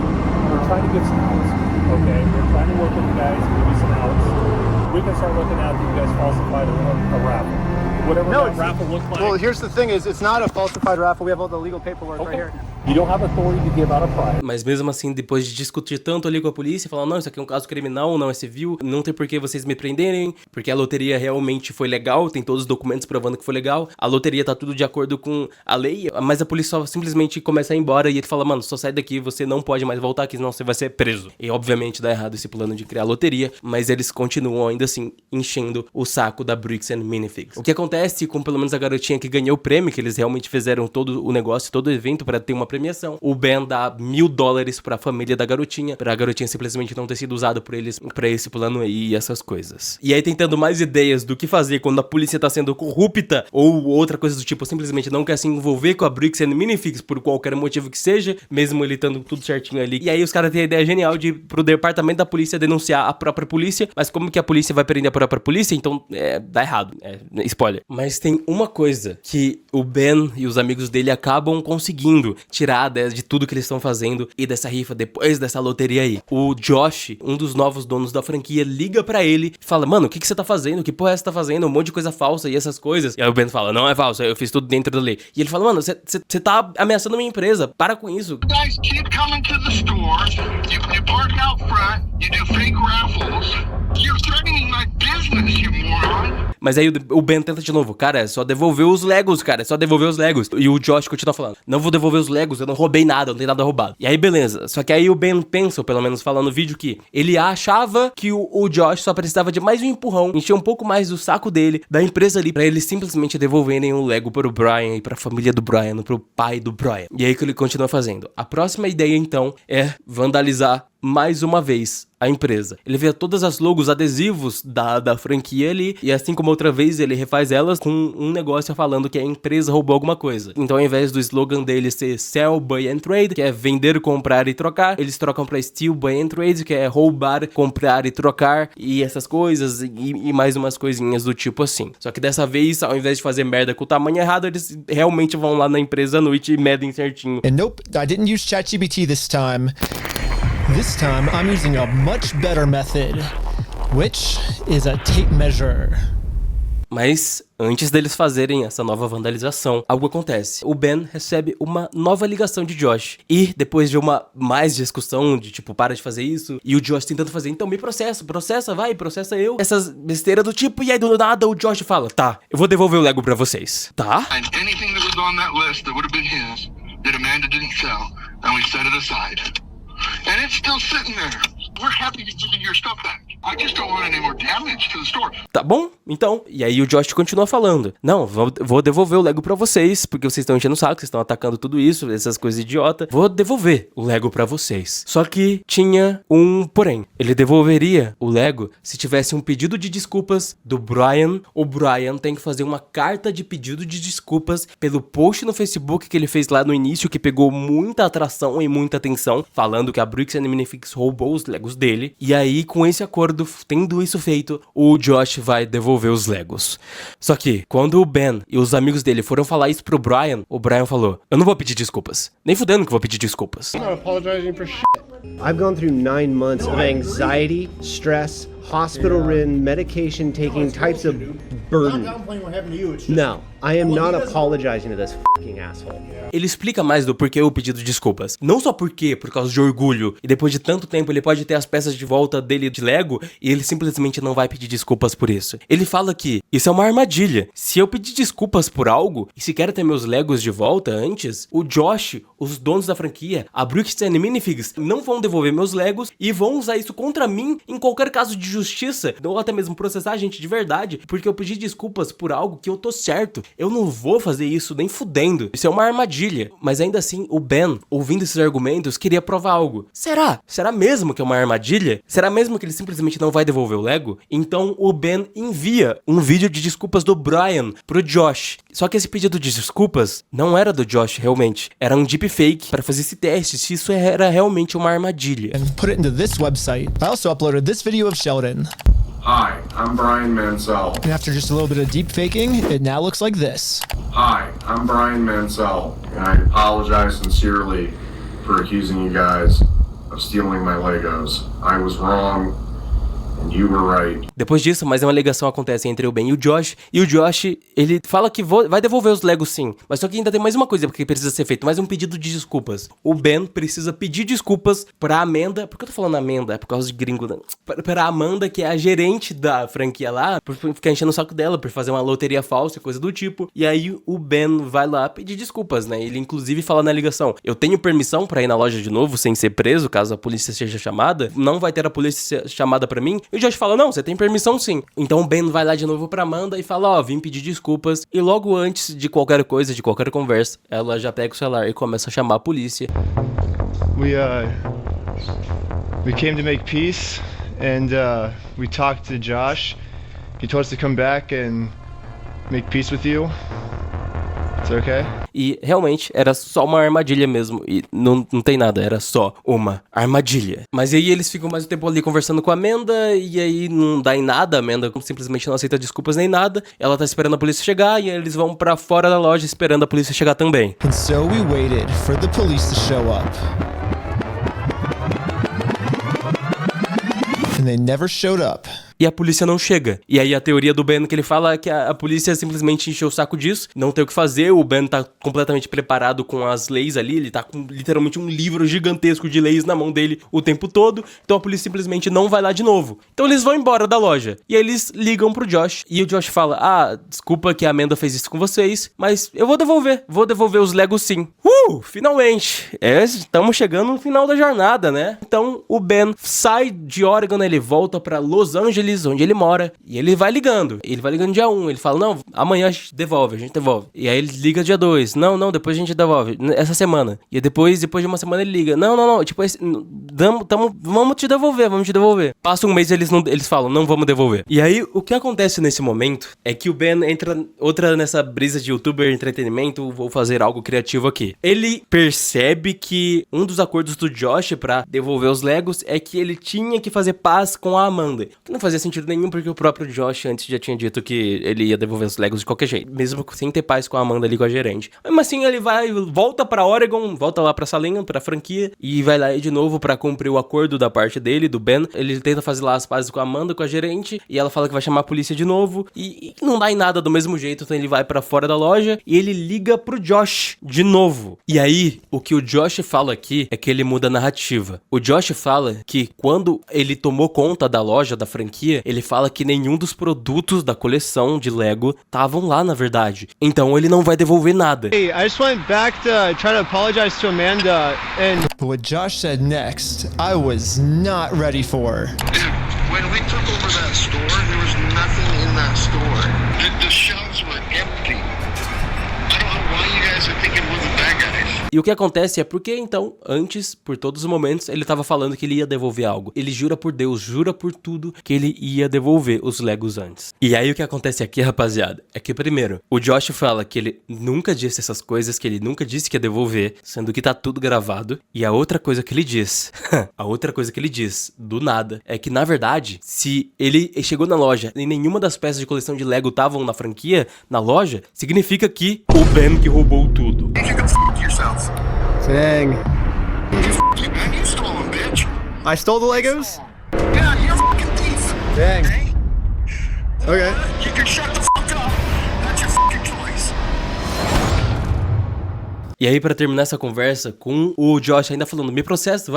We're trying to get some outs, okay? We're trying to work with you guys, give you some outs. We can start looking at that you guys falsified a raffle. Whatever that raffle looked like. Well, here's the thing is, it's not a falsified raffle. We have all the legal paperwork right here. You don't have authority to give out a prize. Mas mesmo assim, depois de discutir tanto ali com a polícia, falar, não, isso aqui é um caso criminal, não é civil, não tem por que vocês me prenderem, porque a loteria realmente foi legal, tem todos os documentos provando que foi legal, a loteria tá tudo de acordo com a lei, mas a polícia só simplesmente começa a ir embora e ele fala, mano, só sai daqui, você não pode mais voltar aqui, senão você vai ser preso. E obviamente dá errado esse plano de criar a loteria, mas eles continuam ainda assim enchendo o saco da Brooks Minifix. O que acontece com pelo menos a garotinha que ganhou o prêmio, que eles realmente fizeram todo o negócio, todo o evento pra ter uma premiação. O Ben dá $1.000 pra família da garotinha, pra garotinha simplesmente não ter sido usada por eles pra esse plano aí e essas coisas. E aí tentando mais ideias do que fazer quando a polícia tá sendo corrupta ou outra coisa do tipo, simplesmente não quer se envolver com a Brooks and Minifix por qualquer motivo que seja, mesmo ele estando tudo certinho ali. E aí os caras têm a ideia genial de ir pro departamento da polícia denunciar a própria polícia, mas como que a polícia vai prender a própria polícia? Então, dá errado. Spoiler. Mas tem uma coisa que o Ben e os amigos dele acabam conseguindo tirar de tudo que eles estão fazendo e dessa rifa depois dessa loteria aí. O Josh, um dos novos donos da franquia, liga pra ele e fala, mano, o que você tá fazendo? Que porra é essa tá fazendo? Um monte de coisa falsa e essas coisas. E aí o Ben fala, não é falso, eu fiz tudo dentro da lei. E ele fala, mano, você tá ameaçando a minha empresa, para com isso. You guys keep coming to the store, you park out front, you do fake raffles, you're threatening my business, you moron. Mas aí o Ben tenta de novo, cara, é só devolver os Legos, cara, é só devolver os Legos. E o Josh continua falando, não vou devolver os Legos, eu não roubei nada, não tem nada roubado. E aí beleza, só que aí o Ben pensa, ou pelo menos fala no vídeo, que ele achava que o Josh só precisava de mais um empurrão, encher um pouco mais do saco dele, da empresa ali, pra eles simplesmente devolverem o Lego pro Brian e pra família do Brian, pro pai do Brian. E aí que ele continua fazendo. A próxima ideia então é vandalizar mais uma vez a empresa. Ele vê todas as logos adesivos da franquia ali, e assim como outra vez ele refaz elas com um negócio falando que a empresa roubou alguma coisa. Então ao invés do slogan dele ser Sell, Buy and Trade, que é vender, comprar e trocar, eles trocam pra Steal, Buy and Trade, que é roubar, comprar e trocar, e essas coisas, e mais umas coisinhas do tipo assim. Só que dessa vez, ao invés de fazer merda com o tamanho errado, eles realmente vão lá na empresa à noite e medem certinho. And nope, I didn't use ChatGPT this time. This time, I'm using a much better method, which is a tape measure. Mas antes deles fazerem essa nova vandalização, algo acontece. O Ben recebe uma nova ligação de Josh. E depois de uma mais discussão de tipo, para de fazer isso, e o Josh tentando fazer, então me processa, processa eu. Essas besteiras do tipo, e aí do nada o Josh fala, tá, eu vou devolver o Lego pra vocês. Tá? And anything that was on that list that would have been his, that Amanda didn't sell, and we set it aside. And it's still sitting there. We're happy to give you your stuff back. I just don't want any more damage to the store. Tá bom, então. E aí o Josh continua falando. Não, vou devolver o Lego pra vocês, porque vocês estão enchendo o saco, vocês estão atacando tudo isso, essas coisas idiota. Vou devolver o Lego pra vocês. Só que tinha um porém. Ele devolveria o Lego se tivesse um pedido de desculpas do Brian. O Brian tem que fazer uma carta de pedido de desculpas pelo post no Facebook que ele fez lá no início, que pegou muita atração e muita atenção, falando que a Brooks and Minifix roubou os Legos dele. E aí, com esse acordo, tendo isso feito, o Josh vai devolver os Legos. Só que, quando o Ben e os amigos dele foram falar isso pro Brian, o Brian falou, eu não vou pedir desculpas. Nem fudendo que eu vou pedir desculpas. I'm not apologizing for shit. I've gone through 9 months of anxiety, stress, hospital-ridden, medication-taking types of burden. I'm not downplaying what happened to you. It's just, No, I am not apologizing to this fucking asshole. Ele explica mais do porquê o pedido de desculpas. Não só por causa de orgulho, e depois de tanto tempo ele pode ter as peças de volta dele de Lego, e ele simplesmente não vai pedir desculpas por isso. Ele fala que isso é uma armadilha. Se eu pedir desculpas por algo, e se quero ter meus Legos de volta antes, o Josh, os donos da franquia, a Brooks and Minifigs, não vão devolver meus Legos e vão usar isso contra mim em qualquer caso de justiça, ou até mesmo processar a gente de verdade, porque eu pedi desculpas por algo que eu tô certo. Eu não vou fazer isso nem fudendo. Isso é uma armadilha. Mas ainda assim, o Ben, ouvindo esses argumentos, queria provar algo. Será? Será mesmo que é uma armadilha? Será mesmo que ele simplesmente não vai devolver o Lego? Então o Ben envia um vídeo de desculpas do Brian pro Josh. Só que esse pedido de desculpas não era do Josh realmente. Era um deepfake para fazer esse teste, se isso era realmente uma armadilha. And put it into this website. I also uploaded this video of Sheldon. Hi, I'm Brian Mansell. And after just a little bit of deep faking, it now looks like this. Hi, I'm Brian Mansell, and I apologize sincerely for accusing you guys of stealing my Legos. I was wrong, and you were right. Depois disso, mais uma ligação acontece entre o Ben e o Josh ele fala que vai devolver os Legos sim, mas só que ainda tem mais uma coisa que precisa ser feito, mais um pedido de desculpas. O Ben precisa pedir desculpas pra Amanda, por que eu tô falando Amanda? É por causa de gringo, né? Pra Amanda, que é a gerente da franquia lá, por ficar enchendo o saco dela, por fazer uma loteria falsa e coisa do tipo, e aí o Ben vai lá pedir desculpas, né? Ele inclusive fala na ligação, eu tenho permissão pra ir na loja de novo sem ser preso, caso a polícia seja chamada, não vai ter a polícia chamada pra mim, E o Josh fala, não, você tem permissão sim. Então o Ben vai lá de novo pra Amanda e fala, ó, vim pedir desculpas. E logo antes de qualquer coisa, de qualquer conversa, ela já pega o celular e começa a chamar a polícia. We came to make peace, and we talked to Josh. He told us to come back and make peace with you. It's okay? E realmente era só uma armadilha mesmo. E não tem nada, era só uma armadilha. Mas aí eles ficam mais um tempo ali conversando com a Amanda. E aí não dá em nada. A Amanda simplesmente não aceita desculpas nem nada. Ela tá esperando a polícia chegar. E aí eles vão pra fora da loja esperando a polícia chegar também. And so we waited for the police to show up. And they never showed up. E a polícia não chega. E aí a teoria do Ben que ele fala é que a polícia simplesmente encheu o saco disso, não tem o que fazer, o Ben tá completamente preparado com as leis ali, ele tá com literalmente um livro gigantesco de leis na mão dele o tempo todo, então a polícia simplesmente não vai lá de novo. Então eles vão embora da loja. E aí eles ligam pro Josh, e o Josh fala, desculpa que a Amanda fez isso com vocês, mas eu vou devolver os Legos sim. Finalmente! Estamos chegando no final da jornada, né? Então o Ben sai de Oregon, ele volta pra Los Angeles, onde ele mora, e ele vai ligando. Ele vai ligando dia 1, ele fala, não, amanhã a gente devolve. E aí ele liga dia 2, não, depois a gente devolve, essa semana. E depois de uma semana ele liga, não, tipo, vamos te devolver. Passa um mês e eles falam, não vamos devolver. E aí, o que acontece nesse momento é que o Ben entra nessa brisa de youtuber, entretenimento, vou fazer algo criativo aqui. Ele percebe que um dos acordos do Josh pra devolver os Legos é que ele tinha que fazer paz com a Amanda. Que não fazia sentido nenhum, porque o próprio Josh antes já tinha dito que ele ia devolver os Legos de qualquer jeito, mesmo sem ter paz com a Amanda ali, com a gerente. Mas assim, ele volta pra Oregon, volta lá pra salinha, pra franquia, e vai lá de novo pra cumprir o acordo da parte dele, do Ben. Ele tenta fazer lá as pazes com a Amanda, com a gerente, e ela fala que vai chamar a polícia de novo, e não dá em nada do mesmo jeito, então ele vai pra fora da loja, e ele liga pro Josh de novo. E aí, o que o Josh fala aqui é que ele muda a narrativa. O Josh fala que quando ele tomou conta da loja, da franquia, ele fala que nenhum dos produtos da coleção de Lego estavam lá, na verdade. Então ele não vai devolver nada. Hey, I just went back to try to apologize to Amanda and... But what Josh said next, I was not ready for. When we took over that store, there was nothing in that store. The shelves were empty. I don't know why you guys are thinking we're the bad guys. E o que acontece é porque, então, antes, por todos os momentos, ele tava falando que ele ia devolver algo. Ele jura por Deus, jura por tudo que ele ia devolver os Legos antes. E aí o que acontece aqui, rapaziada, é que primeiro, o Josh fala que ele nunca disse essas coisas, que ele nunca disse que ia devolver, sendo que tá tudo gravado. E a outra coisa que ele diz, do nada, é que na verdade, se ele chegou na loja e nenhuma das peças de coleção de Lego estavam na franquia, na loja, significa que o Ben que roubou tudo. Dang. You stole them, bitch. I stole the Legos? Yeah, you're a fucking thief. Dang. Okay. You can shut the fuck up. That's your fucking choice. E aí, pra terminar essa conversa com o Josh ainda falando, me processa,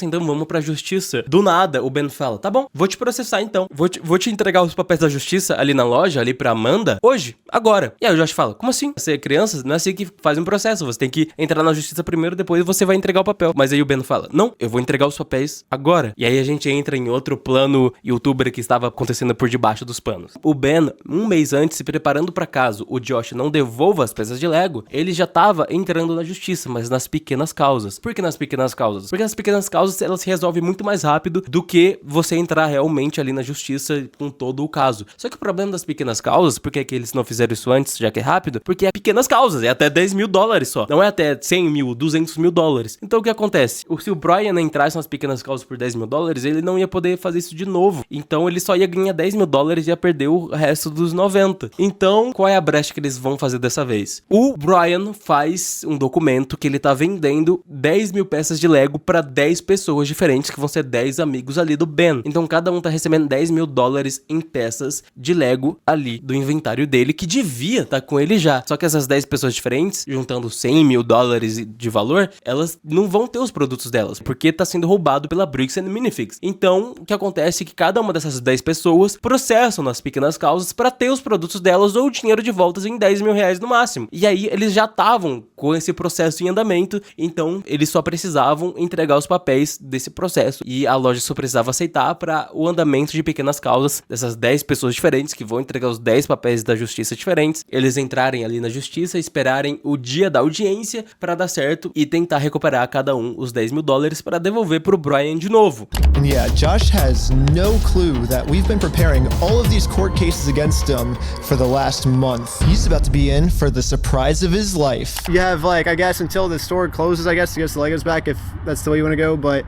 então vamos pra justiça. Do nada, o Ben fala, tá bom, vou te processar então. Vou te entregar os papéis da justiça ali na loja, ali pra Amanda, hoje, agora. E aí o Josh fala, como assim? Você é criança? Não é assim que faz um processo, você tem que entrar na justiça primeiro, depois você vai entregar o papel. Mas aí o Ben fala, não, eu vou entregar os papéis agora. E aí a gente entra em outro plano youtuber que estava acontecendo por debaixo dos panos. O Ben, um mês antes, se preparando pra caso o Josh não devolva as peças de Lego, ele já tava entrando na justiça, mas nas pequenas causas. Por que nas pequenas causas? Porque nas pequenas causas elas se resolvem muito mais rápido do que você entrar realmente ali na justiça com todo o caso. Só que o problema das pequenas causas, por que eles não fizeram isso antes, já que é rápido? Porque é pequenas causas, é até $10 mil só. Não é até 100 mil, 200 mil dólares. Então o que acontece? Se o Brian entrasse nas pequenas causas por $10 mil, ele não ia poder fazer isso de novo. Então ele só ia ganhar $10 mil e ia perder o resto dos 90. Então, qual é a brecha que eles vão fazer dessa vez? O Brian faz um documento que ele tá vendendo 10 mil peças de Lego pra 10 pessoas diferentes, que vão ser 10 amigos ali do Ben. Então cada um tá recebendo $10 mil em peças de Lego ali do inventário dele, que devia tá com ele já. Só que essas 10 pessoas diferentes, juntando $100 mil de valor, elas não vão ter os produtos delas, porque tá sendo roubado pela Bricks and Minifigs. Então, o que acontece é que cada uma dessas 10 pessoas processam nas pequenas causas pra ter os produtos delas ou o dinheiro de volta em $10 mil no máximo. E aí, eles já estavam com esse processo em andamento, então eles só precisavam entregar os papéis desse processo e a loja só precisava aceitar para o andamento de pequenas causas dessas 10 pessoas diferentes que vão entregar os 10 papéis da justiça diferentes, eles entrarem ali na justiça, esperarem o dia da audiência para dar certo e tentar recuperar cada um os $10 mil para devolver pro Brian de novo. And yeah, Josh has no clue that we've been preparing all of these court cases against him for the last month. He's about to be in for the surprise of his life. You have, like, I guess until the store closes, I guess, to get the Legos back, if that's the way you want to go, but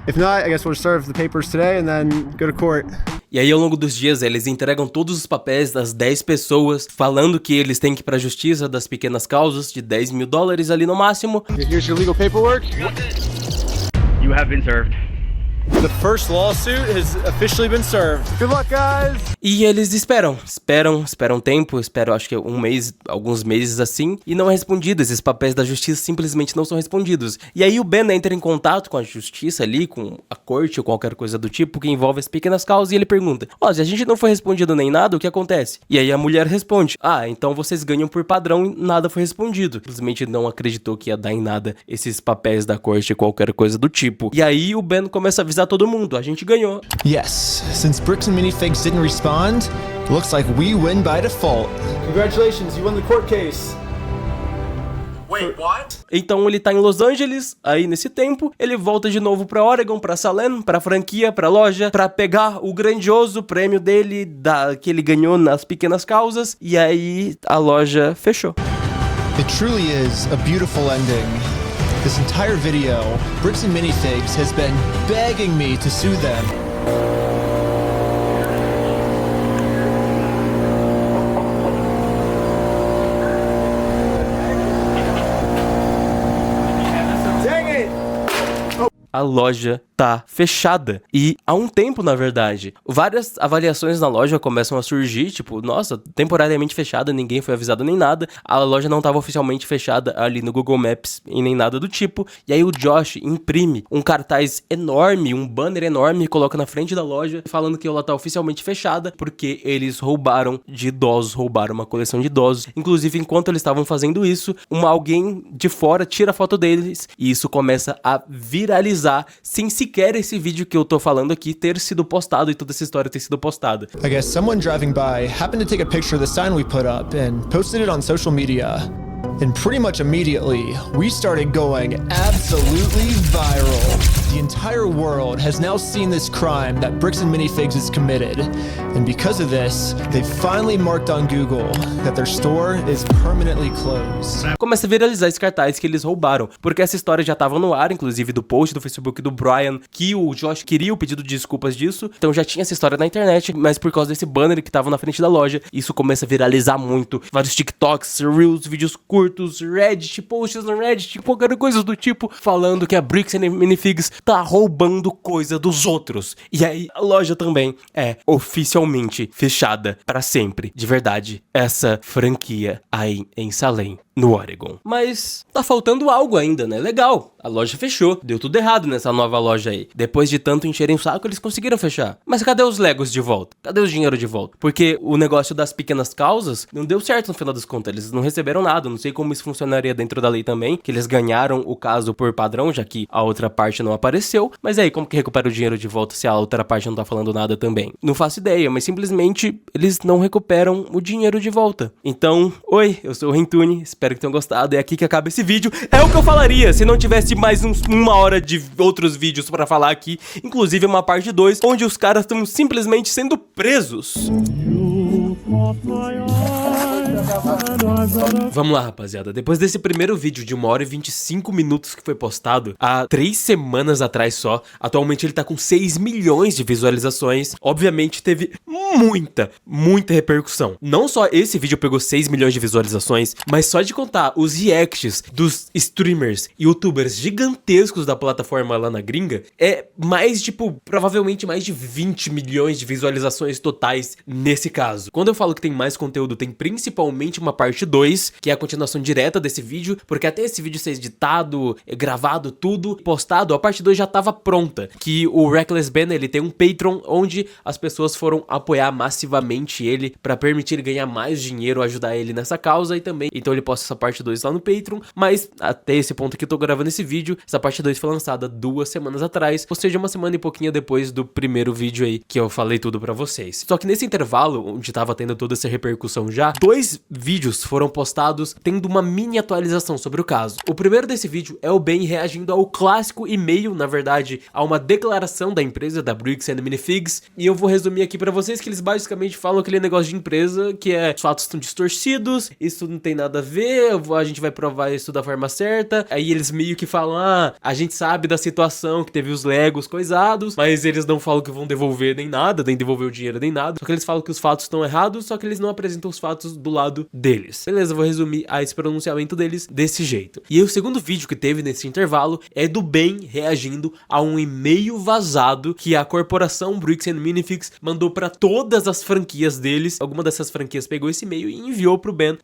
if not, I guess we'll serve the papers today and then go to court. E aí, ao longo dos dias, eles entregam todos os papéis das 10 pessoas, falando que eles têm que ir pra justiça das pequenas causas de $10 mil ali no máximo. Here's your legal paperwork. You have been served. The first lawsuit has officially been served. Good luck, guys! E eles esperam tempo, acho que um mês, alguns meses assim, e não é respondido, esses papéis da justiça simplesmente não são respondidos. E aí o Ben entra em contato com a justiça ali, com a corte ou qualquer coisa do tipo que envolve as pequenas causas e ele pergunta, se a gente não foi respondido nem nada, o que acontece? E aí a mulher responde, então vocês ganham por padrão e nada foi respondido. Simplesmente não acreditou que ia dar em nada esses papéis da corte ou qualquer coisa do tipo. E aí o Ben começa a avisar todo mundo, a gente ganhou. Yes, since Bricks and Minifigs didn't respond, it looks like we win by default. Congratulations, you won the court case. Wait, what? Então ele tá em Los Angeles, aí nesse tempo, ele volta de novo pra Oregon, pra Salem, pra franquia, pra loja, pra pegar o grandioso prêmio dele, que ele ganhou nas pequenas causas, e aí a loja fechou. It truly is a beautiful ending. This entire video, Bricks and Minifigs has been begging me to sue them. A loja tá fechada. E há um tempo, na verdade, várias avaliações na loja começam a surgir, tipo, nossa, temporariamente fechada, ninguém foi avisado nem nada. A loja não estava oficialmente fechada ali no Google Maps e nem nada do tipo. E aí o Josh imprime um cartaz enorme, um banner enorme, e coloca na frente da loja, falando que ela tá oficialmente fechada, porque eles roubaram de idosos, roubaram uma coleção de idosos. Inclusive, enquanto eles estavam fazendo isso, alguém de fora tira a foto deles, e isso começa a viralizar, sem sequer esse vídeo que eu tô falando aqui ter sido postado e toda essa história ter sido postada. I guess someone driving by happened to take a picture of the sign we put up and posted it on social media. And pretty much immediately, we started going absolutely viral. The entire world has now seen this crime that Bricks and Minifigs has committed. And because of this, they finally marked on Google that their store is permanently closed. Começa a viralizar esse cartaz que eles roubaram, porque essa história já tava no ar, inclusive do post do Facebook do Brian, que o Josh queria o pedido de desculpas disso, então já tinha essa história na internet, mas por causa desse banner que tava na frente da loja, isso começa a viralizar muito. Vários TikToks, Reels, vídeos curtos, Reddit, posts no Reddit, qualquer coisa do tipo, falando que a Bricks and Minifigs tá roubando coisa dos outros. E aí a loja também é oficialmente fechada pra sempre. De verdade, essa franquia aí em Salem, no Oregon. Mas tá faltando algo ainda, né? Legal, a loja fechou. Deu tudo errado nessa nova loja aí. Depois de tanto encherem o saco, eles conseguiram fechar. Mas cadê os Legos de volta? Cadê o dinheiro de volta? Porque o negócio das pequenas causas não deu certo no final das contas. Eles não receberam nada. Não sei como isso funcionaria dentro da lei também, que eles ganharam o caso por padrão, já que a outra parte não apareceu. Mas aí, como que recupera o dinheiro de volta se a outra parte não tá falando nada também? Não faço ideia, mas simplesmente eles não recuperam o dinheiro de volta. Então, oi, eu sou o Rentune, espero que tenham gostado. É aqui que acaba esse vídeo. É o que eu falaria se não tivesse mais uma hora de outros vídeos pra falar aqui, inclusive uma parte 2, onde os caras estão simplesmente sendo presos. Vamos lá, rapaziada. Depois desse primeiro vídeo de 1 hora e 25 minutos que foi postado há 3 semanas atrás só, atualmente ele tá com 6 milhões de visualizações. Obviamente teve muita repercussão. Não só esse vídeo pegou 6 milhões de visualizações, mas só de contar os reacts dos streamers e youtubers gigantescos da plataforma lá na gringa, é mais, tipo, provavelmente mais de 20 milhões de visualizações totais nesse caso. Quando eu falo que tem mais conteúdo, tem principalmente eventualmente uma parte 2, que é a continuação direta desse vídeo, porque até esse vídeo ser editado, gravado, tudo, postado, a parte 2 já tava pronta, que o Reckless Ben, ele tem um Patreon, onde as pessoas foram apoiar massivamente ele, pra permitir ele ganhar mais dinheiro, ajudar ele nessa causa, e também, então ele posta essa parte 2 lá no Patreon, mas até esse ponto que eu tô gravando esse vídeo, essa parte 2 foi lançada 2 semanas atrás, ou seja, uma semana e pouquinho depois do primeiro vídeo aí, que eu falei tudo pra vocês. Só que nesse intervalo, onde tava tendo toda essa repercussão já, 2 vídeos foram postados tendo uma mini atualização sobre o caso. O primeiro desse vídeo é o Ben reagindo ao clássico e-mail, na verdade, a uma declaração da empresa, da Bricks and Minifigs, e eu vou resumir aqui pra vocês que eles basicamente falam aquele negócio de empresa, que é, os fatos estão distorcidos, isso não tem nada a ver, a gente vai provar isso da forma certa, aí eles meio que falam, a gente sabe da situação, que teve os Legos coisados, mas eles não falam que vão devolver nem nada, nem devolver o dinheiro nem nada, só que eles falam que os fatos estão errados, só que eles não apresentam os fatos do lado deles. Beleza, vou resumir esse pronunciamento deles desse jeito. E aí, o segundo vídeo que teve nesse intervalo é do Ben reagindo a um e-mail vazado que a corporação Bricks and Minifigs mandou pra todas as franquias deles. Alguma dessas franquias pegou esse e-mail e enviou pro Ben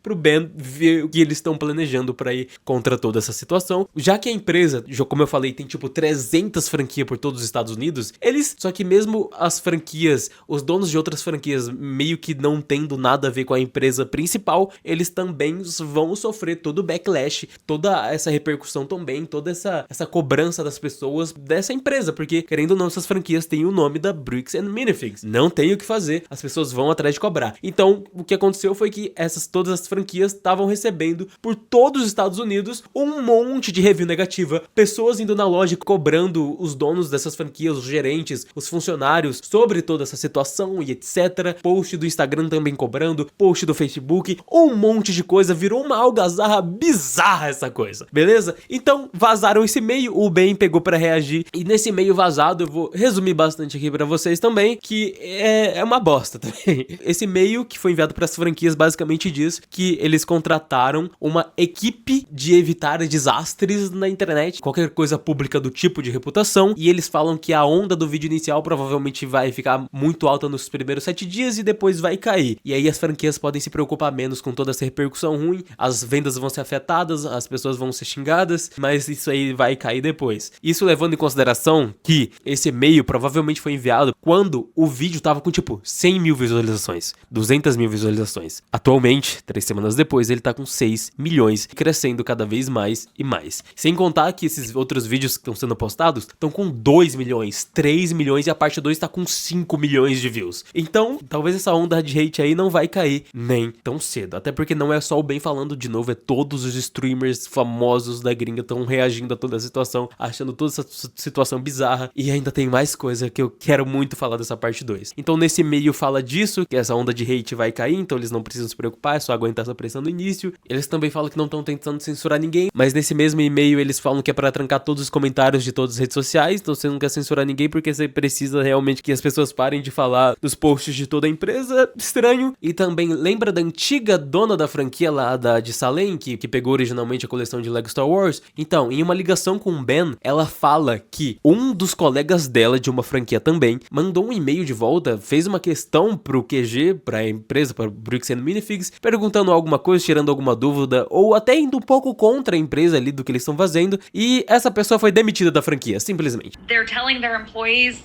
ver o que eles estão planejando pra ir contra toda essa situação. Já que a empresa, como eu falei, tem tipo 300 franquias por todos os Estados Unidos, só que mesmo as franquias, os donos de outras franquias meio que não tendo nada a ver com a empresa principal, eles também vão sofrer todo o backlash, toda essa repercussão também, toda essa cobrança das pessoas dessa empresa, porque querendo ou não, essas franquias têm o nome da Bricks and Minifigs, não tem o que fazer, as pessoas vão atrás de cobrar. Então, o que aconteceu foi que todas as franquias estavam recebendo por todos os Estados Unidos um monte de review negativa, pessoas indo na loja cobrando os donos dessas franquias, os gerentes, os funcionários sobre toda essa situação e etc. Post do Instagram também cobrando, post do Facebook, um monte de coisa, virou uma algazarra bizarra essa coisa, beleza? Então vazaram esse e-mail, o Ben pegou pra reagir, e nesse e-mail vazado eu vou resumir bastante aqui pra vocês também, que é uma bosta também. Esse e-mail que foi enviado pras franquias basicamente diz que eles contrataram uma equipe de evitar desastres na internet, qualquer coisa pública do tipo de reputação, e eles falam que a onda do vídeo inicial provavelmente vai ficar muito alta nos primeiros 7 dias e depois vai cair. E aí as franquias podem se preocupar menos com toda essa repercussão ruim, as vendas vão ser afetadas, as pessoas vão ser xingadas, mas isso aí vai cair depois. Isso levando em consideração que esse e-mail provavelmente foi enviado quando o vídeo tava com tipo 100 mil visualizações, 200 mil visualizações. Atualmente, 3 semanas depois, ele tá com 6 milhões, crescendo cada vez mais e mais. Sem contar que esses outros vídeos que estão sendo postados estão com 2 milhões, 3 milhões e a parte 2 tá com 5 milhões de views. Então, talvez essa onda de hate aí não vai cair nem tão cedo. Até porque não é só o Ben falando, de novo, é todos os streamers famosos da gringa estão reagindo a toda a situação, achando toda essa situação bizarra. E ainda tem mais coisa que eu quero muito falar dessa parte 2. Então, nesse e-mail fala disso, que essa onda de hate vai cair, então eles não precisam se preocupar, é só aguentar essa pressão no início. Eles também falam que não estão tentando censurar ninguém, mas nesse mesmo e-mail eles falam que é pra trancar todos os comentários de todas as redes sociais, então você não quer censurar ninguém porque você precisa realmente que as pessoas parem de falar dos posts de toda a empresa. Estranho. E também lembra da antiga dona da franquia lá de Salem, que pegou originalmente a coleção de Lego Star Wars? Então, em uma ligação com o Ben, ela fala que um dos colegas dela de uma franquia também mandou um e-mail de volta, fez uma questão pro QG, pra empresa, pra Bricks and Minifigs, perguntando alguma coisa, tirando alguma dúvida, ou até indo um pouco contra a empresa ali do que eles estão fazendo, e essa pessoa foi demitida da franquia, simplesmente. They're telling their employees,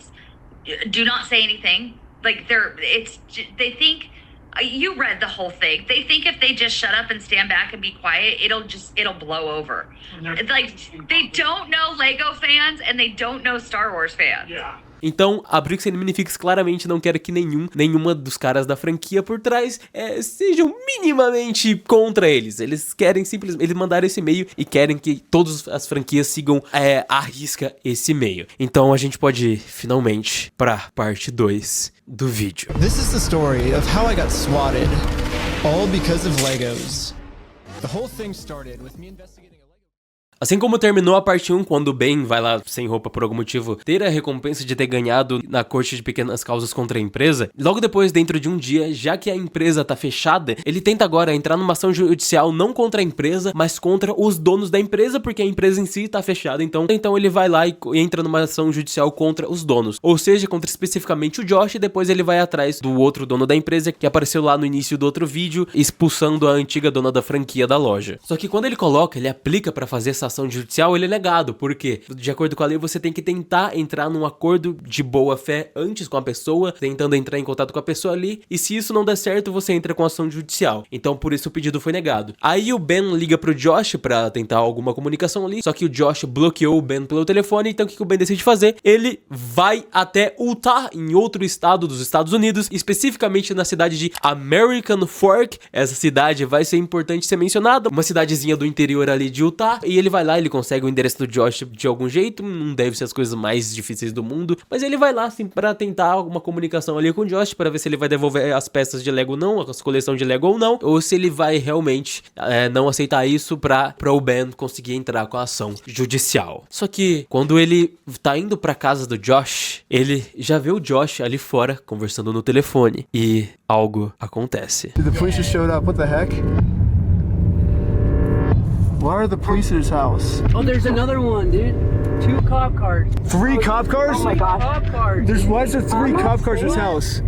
do not say anything. Like they think, you read the whole thing. They think if they just shut up and stand back and be quiet, it'll blow over. Like, they don't know Lego fans and they don't know Star Wars fans. Yeah. Então, a Bricks and Minifigs claramente não quer que nenhuma dos caras da franquia por trás sejam minimamente contra eles. Eles querem simplesmente, eles mandaram esse e-mail e querem que todas as franquias sigam à risca esse e-mail. Então a gente pode ir finalmente pra parte 2 do vídeo. This is the story of how I got swatted, all because of Legos. The whole thing started with me investigating. Assim como terminou a parte 1, quando o Ben vai lá sem roupa por algum motivo ter a recompensa de ter ganhado na corte de pequenas causas contra a empresa, logo depois, dentro de um dia, já que a empresa tá fechada, ele tenta agora entrar numa ação judicial não contra a empresa, mas contra os donos da empresa, porque a empresa em si tá fechada, então ele vai lá e entra numa ação judicial contra os donos, ou seja, contra especificamente o Josh, e depois ele vai atrás do outro dono da empresa, que apareceu lá no início do outro vídeo, expulsando a antiga dona da franquia da loja. Só que quando ele aplica pra fazer essa ação judicial, ele é negado, porque de acordo com a lei você tem que tentar entrar num acordo de boa fé antes com a pessoa, tentando entrar em contato com a pessoa ali, e se isso não der certo, você entra com ação judicial. Então por isso o pedido foi negado. Aí o Ben liga pro Josh pra tentar alguma comunicação ali, só que o Josh bloqueou o Ben pelo telefone, então o que o Ben decide fazer? Ele vai até Utah, em outro estado dos Estados Unidos, especificamente na cidade de American Fork. Essa cidade vai ser importante ser mencionada, uma cidadezinha do interior ali de Utah, e ele vai lá, ele consegue o endereço do Josh de algum jeito, não deve ser as coisas mais difíceis do mundo, mas ele vai lá assim pra tentar alguma comunicação ali com o Josh, pra ver se ele vai devolver as peças de Lego ou não, a coleção de Lego ou não, ou se ele vai realmente não aceitar isso pra o Ben conseguir entrar com a ação judicial. Só que quando ele tá indo pra casa do Josh, ele já vê o Josh ali fora conversando no telefone, e algo acontece. The police just showed up. What the heck? Why are the police at his house? Oh, there's another one, dude. 2 cop cars. 3 cop cars? Oh my gosh. Cop cars. Why is there 3 cop cars at his house?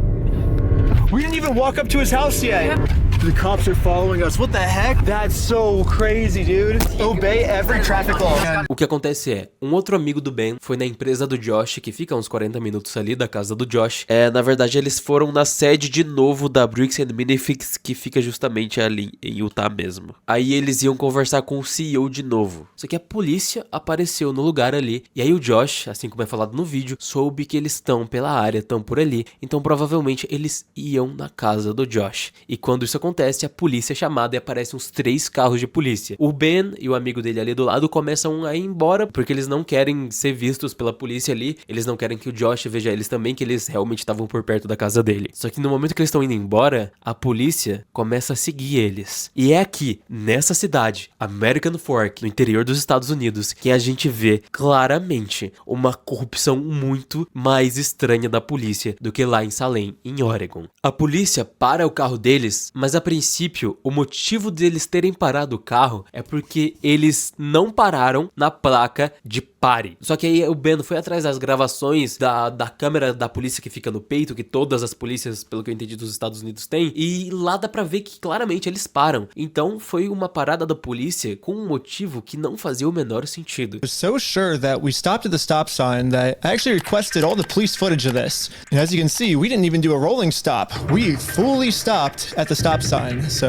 We didn't even walk up to his house yet. The cops are following us. What the heck? That's so crazy, dude. Obey every traffic law. O que acontece é, um outro amigo do Ben foi na empresa do Josh, que fica a uns 40 minutos ali da casa do Josh. Na verdade, eles foram na sede de novo da Bricks and Minifix, que fica justamente ali em Utah mesmo. Aí eles iam conversar com o CEO de novo. Só que a polícia apareceu no lugar ali. E aí o Josh, assim como é falado no vídeo, soube que eles estão pela área, estão por ali. Então provavelmente eles iam na casa do Josh. E quando isso acontece, a polícia é chamada e aparecem uns 3 carros de polícia. O Ben e o amigo dele ali do lado começam a ir embora, porque eles não querem ser vistos pela polícia ali, eles não querem que o Josh veja eles também, que eles realmente estavam por perto da casa dele. Só que no momento que eles estão indo embora, a polícia começa a seguir eles. E é aqui, nessa cidade, American Fork, no interior dos Estados Unidos, que a gente vê claramente uma corrupção muito mais estranha da polícia do que lá em Salem, em Oregon. A polícia para o carro deles, mas a princípio, o motivo deles terem parado o carro é porque eles não pararam na placa de pare. Só que aí o Ben foi atrás das gravações da câmera da polícia que fica no peito, que todas as polícias, pelo que eu entendi, dos Estados Unidos têm, e lá dá pra ver que claramente eles param. Então foi uma parada da polícia com um motivo que não fazia o menor sentido. I was so sure that we stopped at the stop sign that I actually requested all the police footage of this. And as you can see, we didn't even do a rolling stop. We fully stopped at the stop sign. So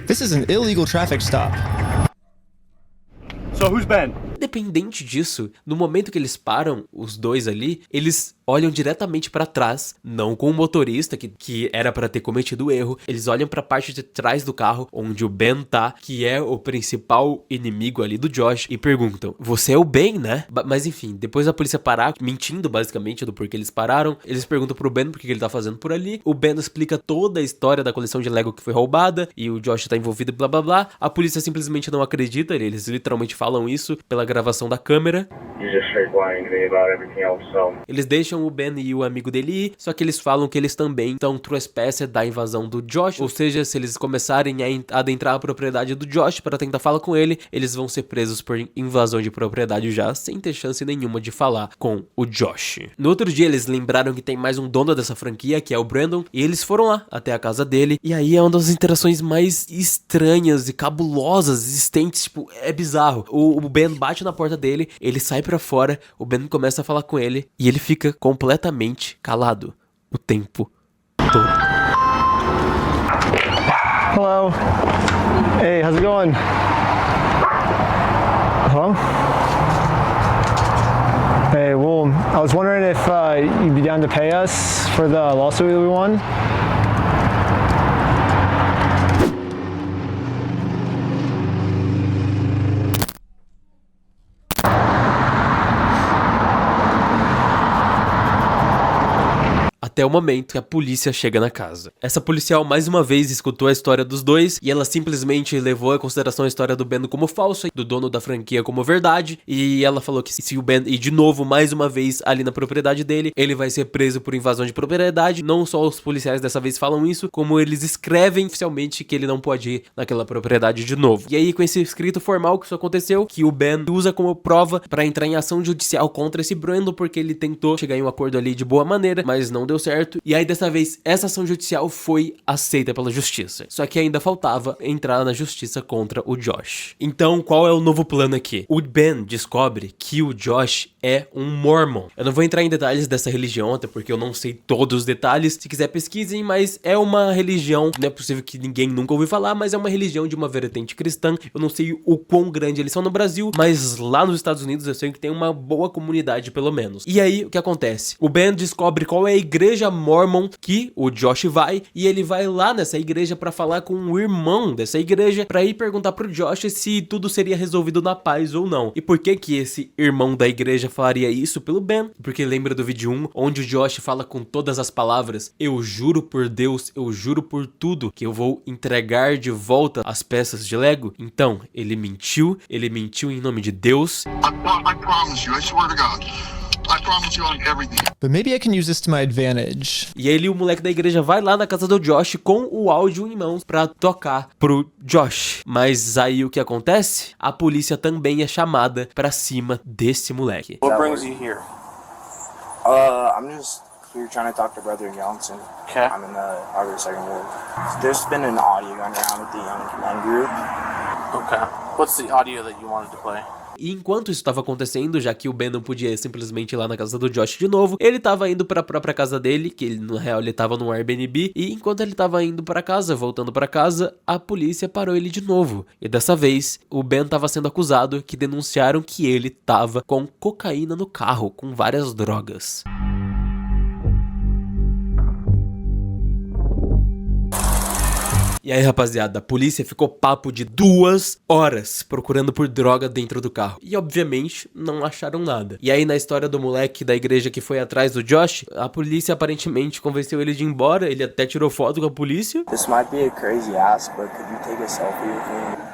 this is an illegal traffic stop. So who's Ben? Independente disso, no momento que eles param, os dois ali, eles olham diretamente pra trás, não com o motorista que era pra ter cometido o erro. Eles olham pra parte de trás do carro, onde o Ben tá, que é o principal inimigo ali do Josh, e perguntam: você é o Ben, né? Mas enfim, depois da polícia parar, mentindo basicamente do porquê eles pararam, eles perguntam pro Ben por que ele tá fazendo por ali. O Ben explica toda a história da coleção de Lego que foi roubada, e o Josh tá envolvido e blá blá blá. A polícia simplesmente não acredita, eles literalmente falam isso pela gravação da câmera. Eles deixam o Ben e o amigo dele ir, só que eles falam que eles também estão trespassed da invasão do Josh, ou seja, se eles começarem a adentrar a propriedade do Josh para tentar falar com ele, eles vão ser presos por invasão de propriedade já, sem ter chance nenhuma de falar com o Josh. No outro dia, eles lembraram que tem mais um dono dessa franquia, que é o Brandon, e eles foram lá até a casa dele, e aí é uma das interações mais estranhas e cabulosas existentes, tipo, é bizarro. O Ben bate na porta dele, ele sai pra fora, o Ben começa a falar com ele, e ele fica completamente calado o tempo todo. Hello. Hey, how's it going? Hello? Hey, well, I was wondering if you'd be down to pay us for the lawsuit that we won. até o momento que a polícia chega na casa. Essa policial mais uma vez escutou a história dos dois e ela simplesmente levou em consideração a história do Ben como falsa, do dono da franquia como verdade, e ela falou que se o Ben ir de novo mais uma vez ali na propriedade dele, ele vai ser preso por invasão de propriedade. Não só os policiais dessa vez falam isso, como eles escrevem oficialmente que ele não pode ir naquela propriedade de novo. E aí, com esse escrito formal que isso aconteceu, que o Ben usa como prova para entrar em ação judicial contra esse Brandon, porque ele tentou chegar em um acordo ali de boa maneira, mas não deu certo. E aí, dessa vez, essa ação judicial foi aceita pela justiça. Só que ainda faltava entrar na justiça contra o Josh. Então, qual é o novo plano aqui? O Ben descobre que o Josh é um Mormon. Eu não vou entrar em detalhes dessa religião, até porque eu não sei todos os detalhes. Se quiser, pesquisem, mas é uma religião, não é possível que ninguém nunca ouviu falar, mas é uma religião de uma vertente cristã. Eu não sei o quão grande eles são no Brasil, mas lá nos Estados Unidos eu sei que tem uma boa comunidade, pelo menos. E aí, o que acontece? O Ben descobre qual é a igreja Mormon que o Josh vai, e ele vai lá nessa igreja pra falar com o irmão dessa igreja, pra ir perguntar pro Josh se tudo seria resolvido na paz ou não. E por que que esse irmão da igreja faria isso pelo Ben? Porque lembra do vídeo 1, onde o Josh fala com todas as palavras: eu juro por Deus, eu juro por tudo, que eu vou entregar de volta as peças de Lego. Então, ele mentiu em nome de Deus. I promise you, I swear to God. I promise you on everything. But maybe I can use this to my advantage. E ele, o moleque da igreja, vai lá na casa do Josh com o áudio em mãos pra tocar pro Josh. Mas aí o que acontece? A polícia também é chamada pra cima desse moleque. What brings you here? I'm just here trying to talk to Brother Johnson. Okay. I'm in the August 2nd Ward. There's been an audio going around with the young group. Okay. What's the audio that you wanted to play? E enquanto isso estava acontecendo, já que o Ben não podia simplesmente ir lá na casa do Josh de novo, ele estava indo para a própria casa dele, que ele, na real ele estava no Airbnb, e enquanto ele estava indo para casa, voltando para casa, a polícia parou ele de novo. E dessa vez, o Ben estava sendo acusado, que denunciaram que ele estava com cocaína no carro, com várias drogas. E aí, rapaziada, a polícia ficou papo de 2 horas procurando por droga dentro do carro. E, obviamente, não acharam nada. E aí, na história do moleque da igreja que foi atrás do Josh, a polícia aparentemente convenceu ele de ir embora. Ele até tirou foto com a polícia. This might be a crazy ask, but could you take a selfie with me?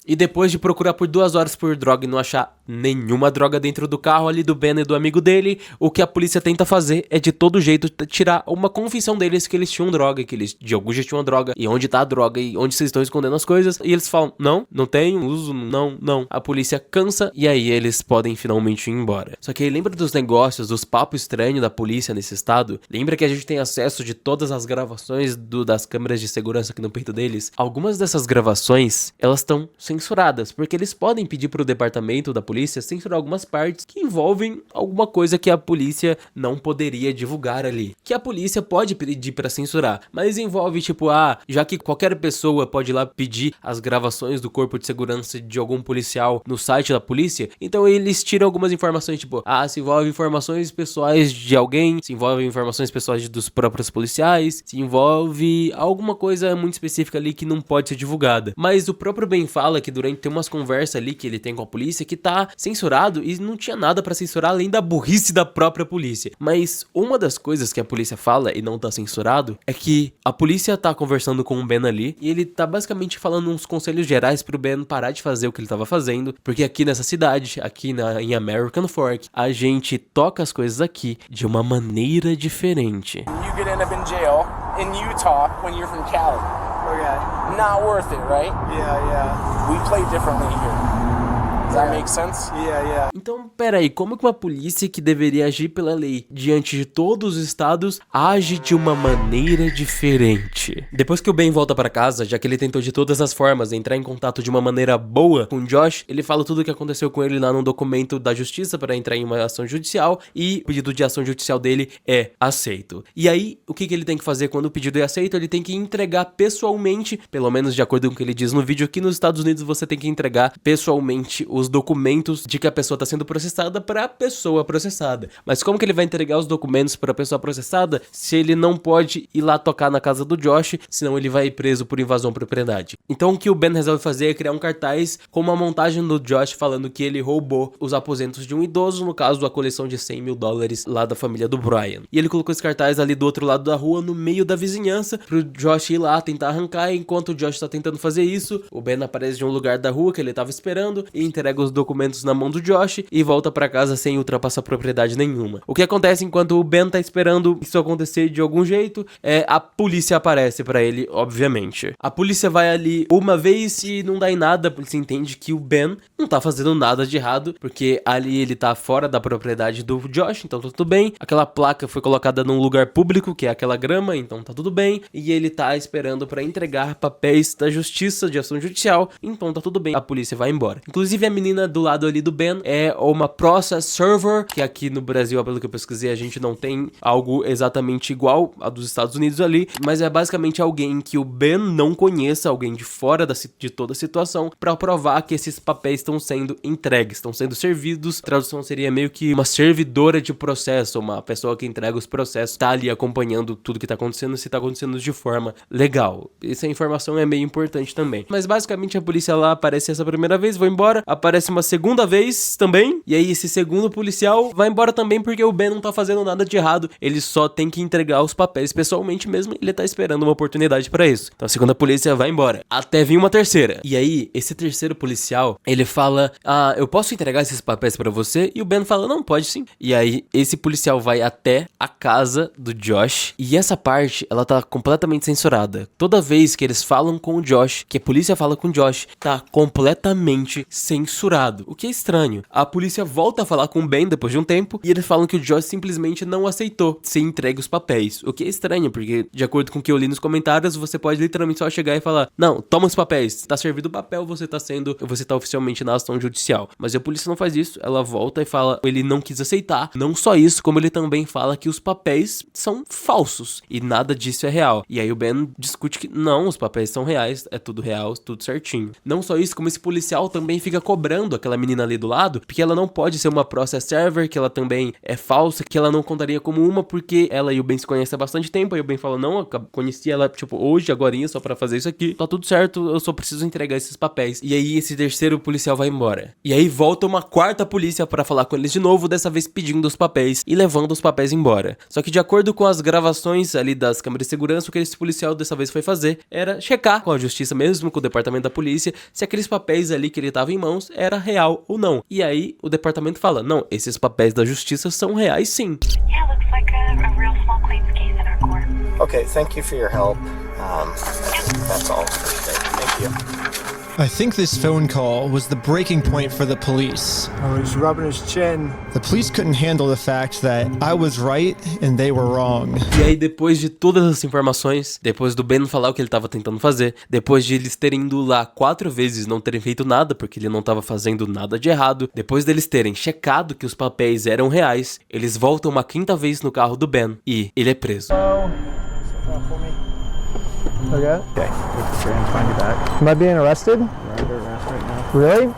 E depois de procurar por 2 horas por droga e não achar nenhuma droga dentro do carro ali do Ben e do amigo dele, o que a polícia tenta fazer é de todo jeito tirar uma confissão deles que eles tinham droga, que eles de algum jeito tinham droga, e onde tá a droga, e onde vocês estão escondendo as coisas. E eles falam, não tenho, uso, não. A polícia cansa e aí eles podem finalmente ir embora. Só que aí lembra dos negócios, dos papos estranhos da polícia nesse estado? Lembra que a gente tem acesso de todas as gravações das câmeras de segurança aqui no peito deles? Algumas dessas gravações, elas estão censuradas, porque eles podem pedir pro departamento da polícia censurar algumas partes que envolvem alguma coisa que a polícia não poderia divulgar ali. Que a polícia pode pedir pra censurar, mas envolve tipo, já que qualquer pessoa pode ir lá pedir as gravações do corpo de segurança de algum policial no site da polícia, então eles tiram algumas informações, tipo, se envolve informações pessoais de alguém, se envolve informações pessoais dos próprios policiais, se envolve alguma coisa muito específica ali que não pode ser divulgada. Mas o próprio Ben fala que durante tem umas conversas ali que ele tem com a polícia que tá censurado e não tinha nada pra censurar além da burrice da própria polícia. Mas uma das coisas que a polícia fala e não tá censurado é que a polícia tá conversando com o Ben ali e ele tá basicamente falando uns conselhos gerais pro Ben parar de fazer o que ele tava fazendo, porque aqui nessa cidade, em American Fork, a gente toca as coisas aqui de uma maneira diferente. You could end up in jail in Utah when you're from Cali. Okay. Not worth it, right? Yeah. We play differently here. Does that make sense? Yeah. Então, peraí, como que uma polícia que deveria agir pela lei diante de todos os estados age de uma maneira diferente? Depois que o Ben volta pra casa, já que ele tentou de todas as formas entrar em contato de uma maneira boa com o Josh, ele fala tudo o que aconteceu com ele lá num documento da justiça para entrar em uma ação judicial e o pedido de ação judicial dele é aceito. E aí, o que ele tem que fazer quando o pedido é aceito? Ele tem que entregar pessoalmente, pelo menos de acordo com o que ele diz no vídeo, aqui nos Estados Unidos você tem que entregar pessoalmente os os documentos de que a pessoa tá sendo processada pra pessoa processada. Mas como que ele vai entregar os documentos pra pessoa processada se ele não pode ir lá tocar na casa do Josh, senão ele vai preso por invasão à propriedade? Então o que o Ben resolve fazer é criar um cartaz com uma montagem do Josh falando que ele roubou os aposentos de um idoso, no caso a coleção de $100 mil lá da família do Brian. E ele colocou esse cartaz ali do outro lado da rua, no meio da vizinhança, pro Josh ir lá tentar arrancar. E enquanto o Josh tá tentando fazer isso, o Ben aparece de um lugar da rua que ele tava esperando e entrega os documentos na mão do Josh e volta pra casa sem ultrapassar propriedade nenhuma. O que acontece enquanto o Ben tá esperando isso acontecer de algum jeito é a polícia aparece pra ele, obviamente. A polícia vai ali uma vez e não dá em nada, a polícia entende que o Ben não tá fazendo nada de errado, porque ali ele tá fora da propriedade do Josh, então tá tudo bem. Aquela placa foi colocada num lugar público, que é aquela grama, então tá tudo bem. E ele tá esperando pra entregar papéis da justiça, de ação judicial, então tá tudo bem. A polícia vai embora. Inclusive a menina do lado ali do Ben é uma process server, que aqui no Brasil, pelo que eu pesquisei, a gente não tem algo exatamente igual a dos Estados Unidos ali, mas é basicamente alguém que o Ben não conheça, alguém de fora de toda a situação, pra provar que esses papéis estão sendo entregues, estão sendo servidos. A tradução seria meio que uma servidora de processo, uma pessoa que entrega os processos, tá ali acompanhando tudo que tá acontecendo, se tá acontecendo de forma legal. Essa informação é meio importante também. Mas basicamente a polícia lá aparece essa primeira vez, vai embora, aparece uma segunda vez também, e aí esse segundo policial vai embora também porque o Ben não tá fazendo nada de errado, ele só tem que entregar os papéis pessoalmente mesmo, ele tá esperando uma oportunidade pra isso. Então a segunda polícia vai embora, até vir uma terceira. E aí, esse terceiro policial, ele fala, eu posso entregar esses papéis pra você? E o Ben fala, não, pode sim. E aí, esse policial vai até a casa do Josh, e essa parte, ela tá completamente censurada. Toda vez que eles falam com o Josh, que a polícia fala com o Josh, tá completamente censurado, o que é estranho. A polícia volta a falar com o Ben depois de um tempo, e eles falam que o Josh simplesmente não aceitou ser entregue os papéis, o que é estranho, porque de acordo com o que eu li nos comentários, você pode literalmente só chegar e falar, não, toma os papéis, tá servido o papel, você tá oficialmente na ação judicial. Mas a polícia não faz isso, ela volta e fala, ele não quis aceitar. Não só isso, como ele também fala que os papéis são falsos, e nada disso é real. E aí o Ben discute que não, os papéis são reais, é tudo real, tudo certinho. Não só isso, como esse policial também fica cobrando aquela menina ali do lado, porque ela não pode ser uma process server, que ela também é falsa, que ela não contaria como uma, porque ela e o Ben se conhecem há bastante tempo. Aí o Ben fala, não, eu conheci ela, tipo, hoje, agorinha, só pra fazer isso aqui, tá tudo certo, eu só preciso entregar esses papéis. E aí esse terceiro policial vai embora. E aí volta uma quarta polícia pra falar com eles de novo, dessa vez pedindo os papéis e levando os papéis embora. Só que de acordo com as gravações ali das câmeras de segurança, o que esse policial dessa vez foi fazer era checar com a justiça mesmo, com o departamento da polícia, se aqueles papéis ali que ele tava em mãos era real ou não. E aí o departamento fala, não, esses papéis da justiça são reais sim. Yeah, looks like a real small claims case in our court. Okay, thank you for your help. That's all for today. Thank you. I think this phone call was the breaking point for the police. Oh, he's rubbing his chin. The police couldn't handle the fact that I was right and they were wrong. E aí, depois de todas as informações, depois do Ben falar o que ele tava tentando fazer, depois de eles terem ido lá 4 vezes e não terem feito nada, porque ele não tava fazendo nada de errado, depois deles terem checado que os papéis eram reais, eles voltam uma 5ª vez no carro do Ben e ele é preso. Okay. Okay, we're going to find you back. Am I being arrested? We're under arrest right now. Really?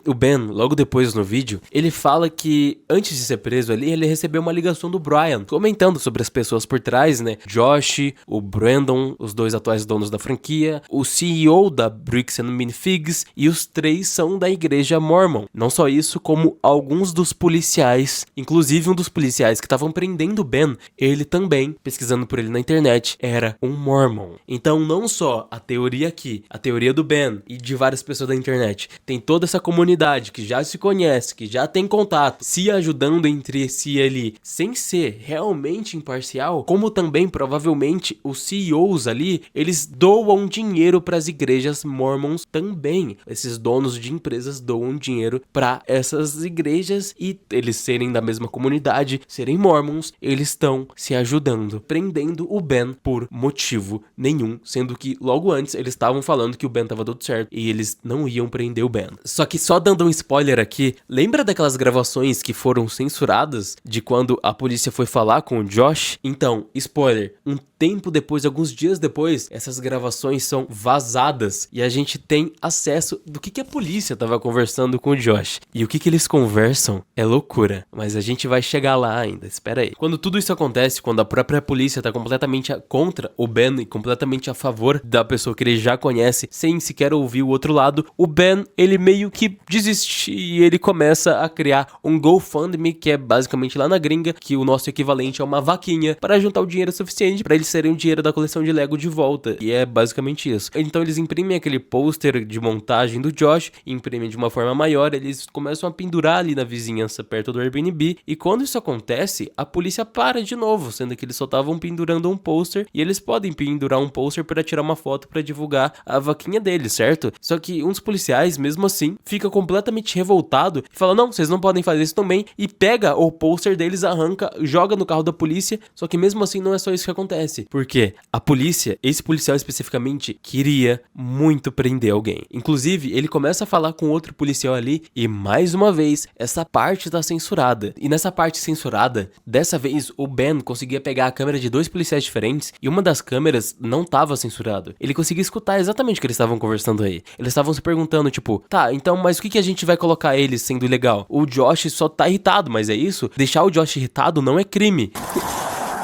O Ben, logo depois no vídeo, ele fala que antes de ser preso ali, ele recebeu uma ligação do Brian, comentando sobre as pessoas por trás, né? Josh, o Brandon, os 2 atuais donos da franquia, o CEO da Bricks and Minifigs, e os 3 são da igreja Mormon. Não só isso, como alguns dos policiais, inclusive um dos policiais que estavam prendendo o Ben, ele também, pesquisando por ele na internet, era um Mormon. Então não só a teoria aqui, a teoria do Ben e de várias pessoas da internet, tem toda essa comunidade que já se conhece, que já tem contato, se ajudando entre si ali, sem ser realmente imparcial, como também provavelmente os CEOs ali, eles doam dinheiro para as igrejas mormons também. Esses donos de empresas doam dinheiro para essas igrejas e eles serem da mesma comunidade, serem mormons, eles estão se ajudando, prendendo o Ben por motivo nenhum, sendo que logo antes eles estavam falando que o Ben tava tudo certo e eles não iam prender o Ben. Só que só dando um spoiler aqui, lembra daquelas gravações que foram censuradas de quando a polícia foi falar com o Josh? Então, spoiler, um tempo depois, alguns dias depois, essas gravações são vazadas e a gente tem acesso do que a polícia tava conversando com o Josh. E o que eles conversam é loucura, mas a gente vai chegar lá ainda, espera aí. Quando tudo isso acontece, quando a própria polícia tá completamente contra o Ben e completamente a favor da pessoa que ele já conhece, sem sequer ouvir o outro lado, o Ben, ele meio que desiste e ele começa a criar um GoFundMe, que é basicamente lá na gringa, que o nosso equivalente é uma vaquinha, para juntar o dinheiro suficiente para eles terem o dinheiro da coleção de Lego de volta. E é basicamente isso. Então eles imprimem aquele pôster de montagem do Josh, imprimem de uma forma maior, eles começam a pendurar ali na vizinhança perto do Airbnb, e quando isso acontece, a polícia para de novo, sendo que eles só estavam pendurando um pôster, e eles podem pendurar um pôster para tirar uma foto para divulgar a vaquinha deles, certo? Só que um dos policiais, mesmo assim, fica completamente revoltado e fala, não, vocês não podem fazer isso também, e pega o pôster deles, arranca, joga no carro da polícia, só que mesmo assim não é só isso que acontece, porque a polícia, esse policial especificamente, queria muito prender alguém. Inclusive, ele começa a falar com outro policial ali, e mais uma vez, essa parte tá censurada. E nessa parte censurada, dessa vez o Ben conseguia pegar a câmera de dois policiais diferentes, e uma das câmeras não tava censurado. Ele conseguia escutar exatamente o que eles estavam conversando aí. Eles estavam se perguntando, tipo, tá, então, mas o que a gente vai colocar eles sendo ilegal? O Josh só tá irritado, mas é isso? Deixar o Josh irritado não é crime.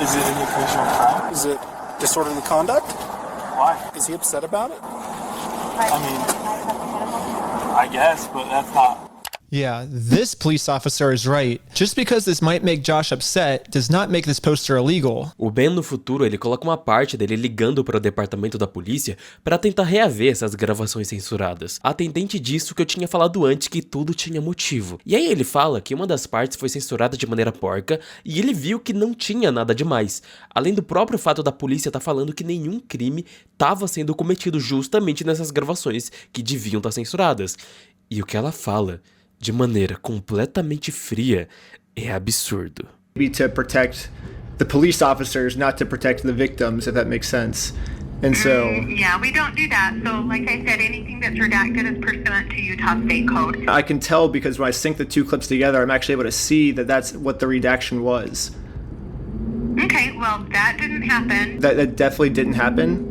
Is it an occasional crime? Is it disorderly conduct? Why? Is he upset about it? I mean, I guess, but that's not... Yeah, this police officer is right. Just because this might make Josh upset does not make this poster illegal. O Ben no futuro, ele coloca uma parte dele ligando para o departamento da polícia para tentar reaver essas gravações censuradas, atendente disso que eu tinha falado antes, que tudo tinha motivo. E aí ele fala que uma das partes foi censurada de maneira porca e ele viu que não tinha nada demais, além do próprio fato da polícia estar falando que nenhum crime estava sendo cometido justamente nessas gravações que deviam estar censuradas. E o que ela fala de maneira completamente fria é absurdo. Maybe to protect the police officers, not to protect the victims, if that makes sense. And so... Yeah, we don't do that. So, like I said, anything that's redacted is pursuant to Utah State Code. I can tell because when I sync the two clips together, I'm actually able to see that that's what the redaction was. Okay, well, that didn't happen. That definitely didn't happen?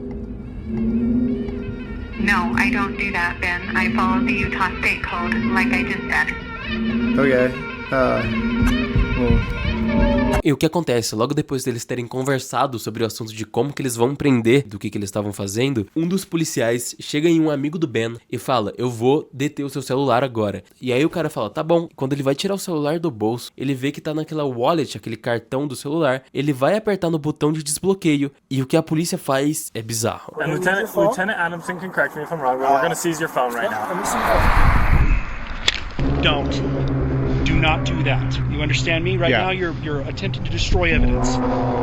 No, I don't do that, Ben. I follow the Utah State Code, like I just said. Okay. E o que acontece? Logo depois deles terem conversado sobre o assunto de como que eles vão prender do que eles estavam fazendo, um dos policiais chega em um amigo do Ben e fala, eu vou deter o seu celular agora. E aí o cara fala, tá bom. Quando ele vai tirar o celular do bolso, ele vê que tá naquela wallet, aquele cartão do celular, ele vai apertar no botão de desbloqueio e o que a polícia faz é bizarro. And Lieutenant Adamson can correct me if I'm wrong, but we're gonna seize your phone right now. Don't. Do not do that. You understand me? Right now you're attempting to destroy evidence.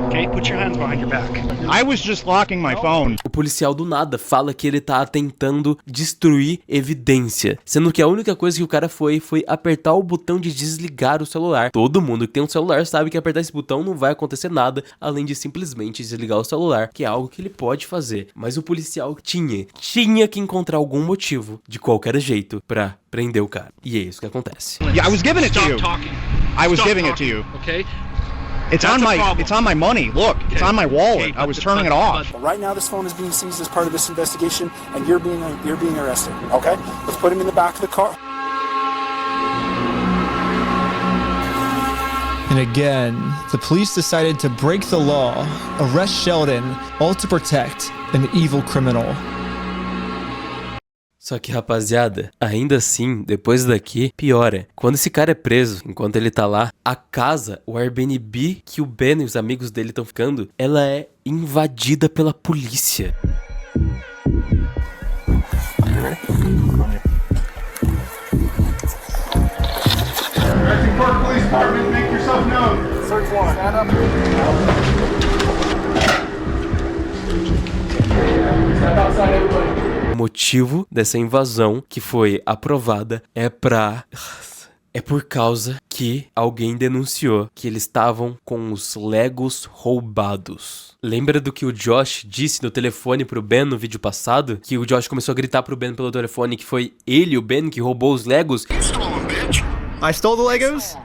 Okay? Put your hands behind your back. I was just locking my phone. O policial do nada fala que ele tá tentando destruir evidência, sendo que a única coisa que o cara foi apertar o botão de desligar o celular. Todo mundo que tem um celular sabe que apertar esse botão não vai acontecer nada, além de simplesmente desligar o celular, que é algo que ele pode fazer. Mas o policial tinha que encontrar algum motivo, de qualquer jeito, pra prender o cara. E é isso que acontece. Yeah, I was giving it to you. I was giving it to you. Okay? It's on my money. Look, it's on my wallet. I was turning it off. Right now, this phone is being seized as part of this investigation, and you're being arrested. Okay? Let's put him in the back of the car. And again, the police decided to break the law, arrest Sheldon, all to protect an evil criminal. Só que, rapaziada, ainda assim, depois daqui, piora. Quando esse cara é preso, enquanto ele tá lá, a casa, o Airbnb que o Ben e os amigos dele estão ficando, ela é invadida pela polícia. Park Police Department, make yourself known. Search warrant. Stand up. Step outside, everybody. O motivo dessa invasão que foi aprovada é É por causa que alguém denunciou que eles estavam com os Legos roubados. Lembra do que o Josh disse no telefone pro Ben no vídeo passado? Que o Josh começou a gritar pro Ben pelo telefone que foi ele, o Ben, que roubou os Legos? I stole the Legos?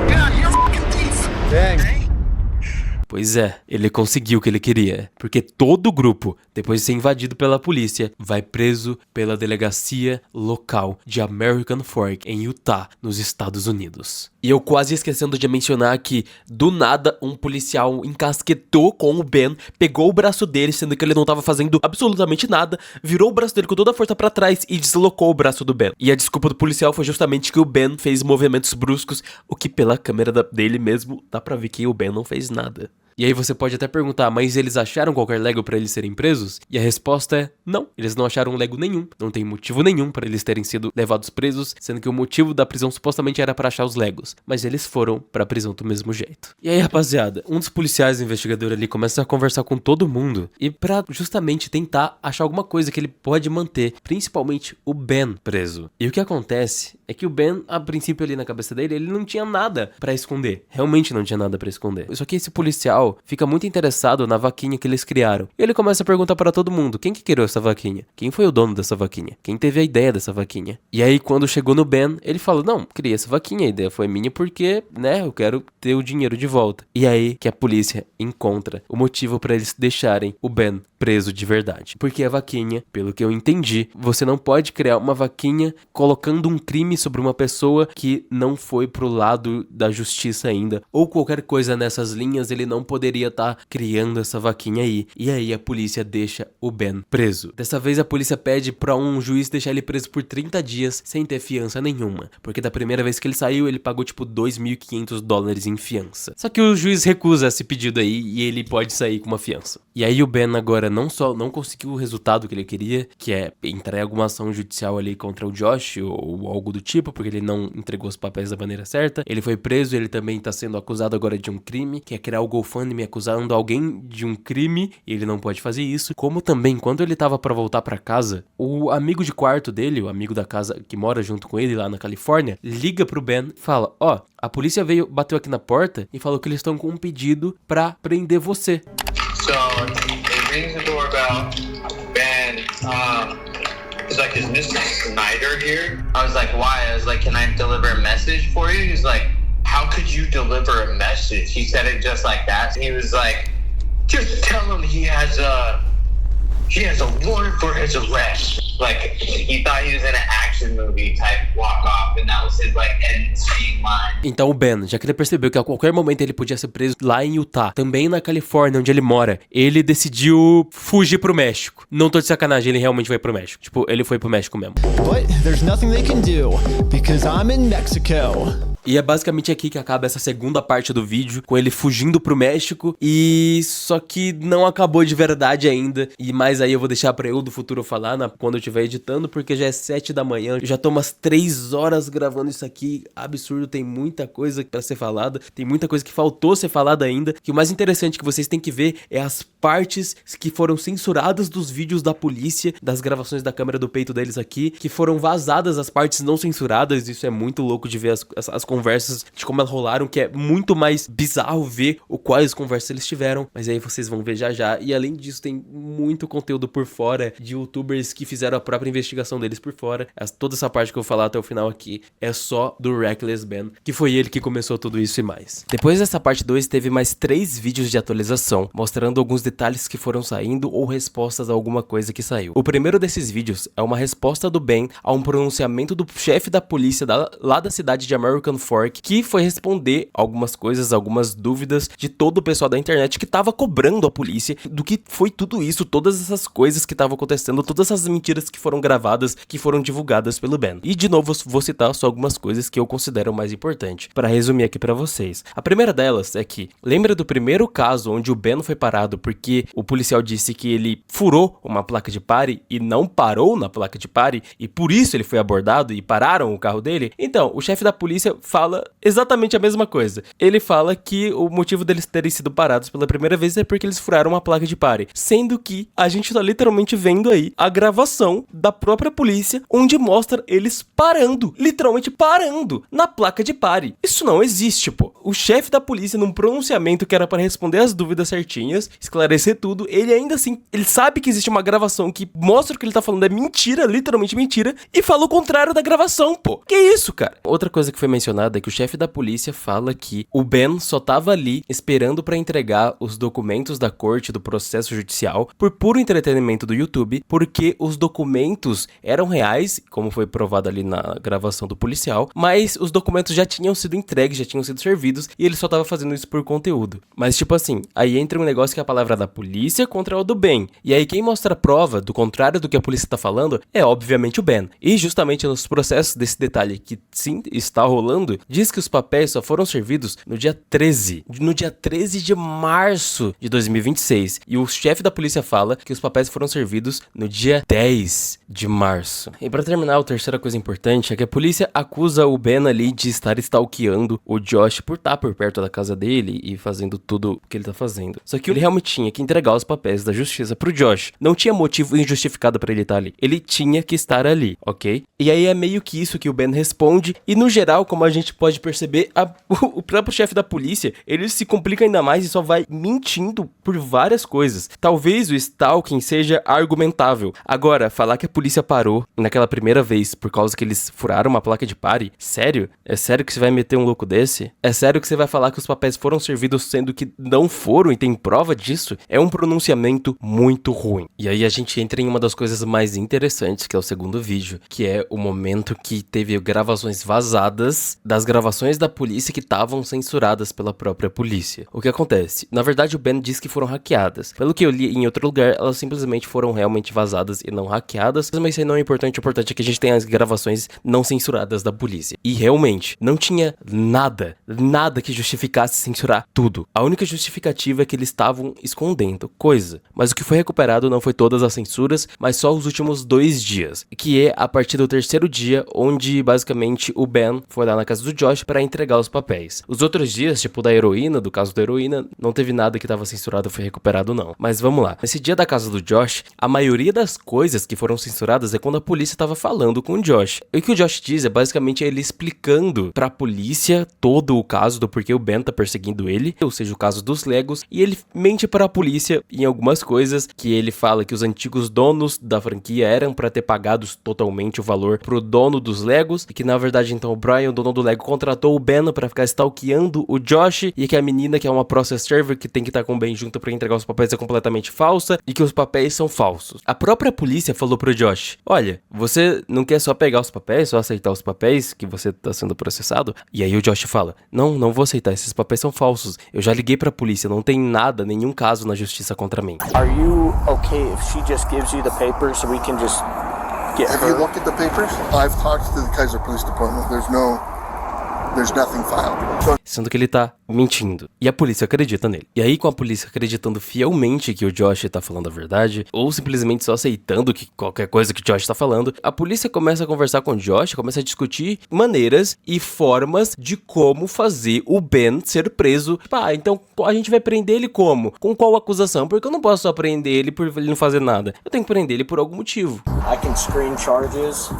Yeah, you're a fucking thief. Dang. Pois é, ele conseguiu o que ele queria, porque todo o grupo, depois de ser invadido pela polícia, vai preso pela delegacia local de American Fork, em Utah, nos Estados Unidos. E eu quase esquecendo de mencionar que, do nada, um policial encasquetou com o Ben, pegou o braço dele, sendo que ele não tava fazendo absolutamente nada, virou o braço dele com toda a força pra trás e deslocou o braço do Ben. E a desculpa do policial foi justamente que o Ben fez movimentos bruscos, o que pela câmera dele mesmo, dá pra ver que o Ben não fez nada. E aí você pode até perguntar, mas eles acharam qualquer Lego pra eles serem presos? E a resposta é não, eles não acharam Lego nenhum, não tem motivo nenhum pra eles terem sido levados presos, sendo que o motivo da prisão supostamente era pra achar os Legos, mas eles foram pra prisão do mesmo jeito. E aí, rapaziada, um dos policiais investigadores ali começa a conversar com todo mundo e pra justamente tentar achar alguma coisa que ele pode manter, principalmente o Ben preso. E o que acontece é que o Ben, a princípio ali na cabeça dele, ele não tinha nada pra esconder, realmente não tinha nada pra esconder. Só que esse policial fica muito interessado na vaquinha que eles criaram. E ele começa a perguntar para todo mundo, quem que criou essa vaquinha? Quem foi o dono dessa vaquinha? Quem teve a ideia dessa vaquinha? E aí quando chegou no Ben, ele fala, não, criei essa vaquinha, a ideia foi minha porque, né, eu quero ter o dinheiro de volta. E aí que a polícia encontra o motivo para eles deixarem o Ben preso de verdade. Porque a vaquinha, pelo que eu entendi, você não pode criar uma vaquinha colocando um crime sobre uma pessoa que não foi pro lado da justiça ainda, ou qualquer coisa nessas linhas, ele não poderia estar criando essa vaquinha aí. E aí a polícia deixa o Ben preso. Dessa vez a polícia pede pra um juiz deixar ele preso por 30 dias sem ter fiança nenhuma, porque da primeira vez que ele saiu, ele pagou tipo $2.500 em fiança. Só que o juiz recusa esse pedido aí e ele pode sair com uma fiança. E aí o Ben agora não só não conseguiu o resultado que ele queria, que é entrar em alguma ação judicial ali contra o Josh ou algo do tipo, porque ele não entregou os papéis da maneira certa. Ele foi preso, ele também tá sendo acusado agora de um crime, que é criar o GoFundMe acusando alguém de um crime, e ele não pode fazer isso. Como também, quando ele tava pra voltar pra casa, o amigo de quarto dele, o amigo da casa que mora junto com ele lá na Califórnia, liga pro Ben e fala, ó, a polícia bateu aqui na porta e falou que eles estão com um pedido pra prender você. So it rings the doorbell. Ben, he's like, is Mr. Snyder here? I was like, why? I was like, can I deliver a message for you? He's like, how could you deliver a message? He said it just like that. He was like, just tell him he has a warrant for his arrest. Like, he thought he was in an action movie type walk off, and that was his, like, end screen line. Então o Ben, já que ele percebeu que a qualquer momento ele podia ser preso lá em Utah, também na Califórnia, onde ele mora, ele decidiu fugir pro México. Não tô de sacanagem, ele realmente vai pro México. Tipo, ele foi pro México mesmo. But there's nothing they can do, because I'm in Mexico. E é basicamente aqui que acaba essa segunda parte do vídeo, com ele fugindo pro México, e só que não acabou de verdade ainda, e mais aí eu vou deixar pra eu do futuro falar quando eu estiver editando, porque já é 7 da manhã, eu já tô umas 3 horas gravando isso aqui, absurdo, tem muita coisa pra ser falada, tem muita coisa que faltou ser falada ainda, que o mais interessante que vocês têm que ver é as partes que foram censuradas dos vídeos da polícia, das gravações da câmera do peito deles aqui, que foram vazadas as partes não censuradas, isso é muito louco de ver as conversas, de como elas rolaram, que é muito mais bizarro ver quais conversas eles tiveram, mas aí vocês vão ver já, e além disso tem muito conteúdo por fora, de youtubers que fizeram a própria investigação deles por fora. Toda essa parte que eu vou falar até o final aqui é só do Reckless Ben, que foi ele que começou tudo isso e mais. Depois dessa parte 2 teve mais 3 vídeos de atualização, mostrando alguns detalhes que foram saindo ou respostas a alguma coisa que saiu. O primeiro desses vídeos é uma resposta do Ben a um pronunciamento do chefe da polícia lá da cidade de American Fork, que foi responder algumas coisas, algumas dúvidas de todo o pessoal da internet que tava cobrando a polícia do que foi tudo isso, todas essas coisas que estavam acontecendo, todas essas mentiras que foram gravadas, que foram divulgadas pelo Ben. E de novo, vou citar só algumas coisas que eu considero mais importantes, para resumir aqui pra vocês. A primeira delas é que, lembra do primeiro caso onde o Ben foi parado porque o policial disse que ele furou uma placa de pare e não parou na placa de pare, e por isso ele foi abordado e pararam o carro dele? Então, o chefe da polícia fala exatamente a mesma coisa. Ele fala que o motivo deles terem sido parados pela primeira vez é porque eles furaram uma placa de pare, sendo que a gente tá literalmente vendo aí a gravação da própria polícia, onde mostra eles parando, literalmente parando na placa de pare. Isso não existe, pô. O chefe da polícia, num pronunciamento que era para responder as dúvidas certinhas, esclarecer tudo, ele ainda assim, ele sabe que existe uma gravação que mostra o que ele tá falando é mentira, literalmente mentira, e fala o contrário da gravação, pô. Que isso, cara? Outra coisa que foi mencionada é que o chefe da polícia fala que o Ben só tava ali esperando pra entregar os documentos da corte do processo judicial por puro entretenimento do YouTube, porque os documentos eram reais, como foi provado ali na gravação do policial, mas os documentos já tinham sido entregues, já tinham sido servidos, e ele só tava fazendo isso por conteúdo. Mas tipo assim, aí entra um negócio que é a palavra da polícia contra o do Ben. E aí quem mostra a prova do contrário do que a polícia tá falando é obviamente o Ben. E justamente nos processos desse detalhe que sim está rolando, diz que os papéis só foram servidos no dia 13 de março de 2026. E o chefe da polícia fala que os papéis foram servidos no dia 10 de março. E pra terminar, a terceira coisa importante é que a polícia acusa o Ben ali de estar stalkeando o Josh por estar por perto da casa dele e fazendo tudo o que ele tá fazendo. Só que ele realmente tinha que entregar os papéis da justiça pro Josh. Não tinha motivo injustificado pra ele estar ali. Ele tinha que estar ali, ok? E aí é meio que isso que o Ben responde. E no geral, como a gente pode perceber, o próprio chefe da polícia, ele se complica ainda mais e só vai mentindo por várias coisas. Talvez o stalking seja argumentável. Agora, falar que a polícia parou naquela primeira vez por causa que eles furaram uma placa de pare? Sério? É sério que você vai meter um louco desse? É sério que você vai falar que os papéis foram servidos sendo que não foram e tem prova disso? É um pronunciamento muito ruim. E aí a gente entra em uma das coisas mais interessantes, que é o segundo vídeo, que é o momento que teve gravações vazadas das gravações da polícia que estavam censuradas pela própria polícia. O que acontece? Na verdade, o Ben diz que foram hackeadas. Pelo que eu li em outro lugar, elas simplesmente foram realmente vazadas e não hackeadas, mas isso aí não é importante. O importante é que a gente tenha as gravações não censuradas da polícia. E realmente, não tinha nada que justificasse censurar tudo. A única justificativa é que eles estavam escondendo coisa. Mas o que foi recuperado não foi todas as censuras, mas só os últimos 2 dias, que é a partir do terceiro dia, onde basicamente o Ben foi lá na casa do Josh para entregar os papéis. Os outros dias, tipo da heroína, do caso da heroína, não teve nada que estava censurado foi recuperado não. Mas vamos lá. Nesse dia da casa do Josh, a maioria das coisas que foram censuradas é quando a polícia estava falando com o Josh. E o que o Josh diz é basicamente ele explicando pra polícia todo o caso do porquê o Ben tá perseguindo ele, ou seja, o caso dos Legos, e ele mente para a polícia em algumas coisas, que ele fala que os antigos donos da franquia eram para ter pagado totalmente o valor pro dono dos Legos, e que na verdade então o Brian, o dono do Lego, contratou o Ben para ficar stalkeando o Josh, e que a menina que é uma process server que tem que estar com o Ben junto para entregar os papéis é completamente falsa, e que os papéis são falsos. A própria polícia falou pro Josh: olha, você não quer só pegar os papéis, só aceitar os papéis que você tá sendo processado? E aí o Josh fala: não vou aceitar, esses papéis são falsos, eu já liguei pra polícia, não tem nada, nenhum caso na justiça contra mim. Are you okay if she just gives you the papers so we can just get her? Have you looked at the papers? I've talked to the Kaiser Police Department. There's nothing filed. Sendo que ele tá mentindo. E a polícia acredita nele. E aí, com a polícia acreditando fielmente que o Josh tá falando a verdade, ou simplesmente só aceitando que qualquer coisa que o Josh tá falando, a polícia começa a conversar com o Josh, começa a discutir maneiras e formas de como fazer o Ben ser preso. Então a gente vai prender ele como? Com qual acusação? Porque eu não posso só prender ele por ele não fazer nada. Eu tenho que prender ele por algum motivo. I can screen charges.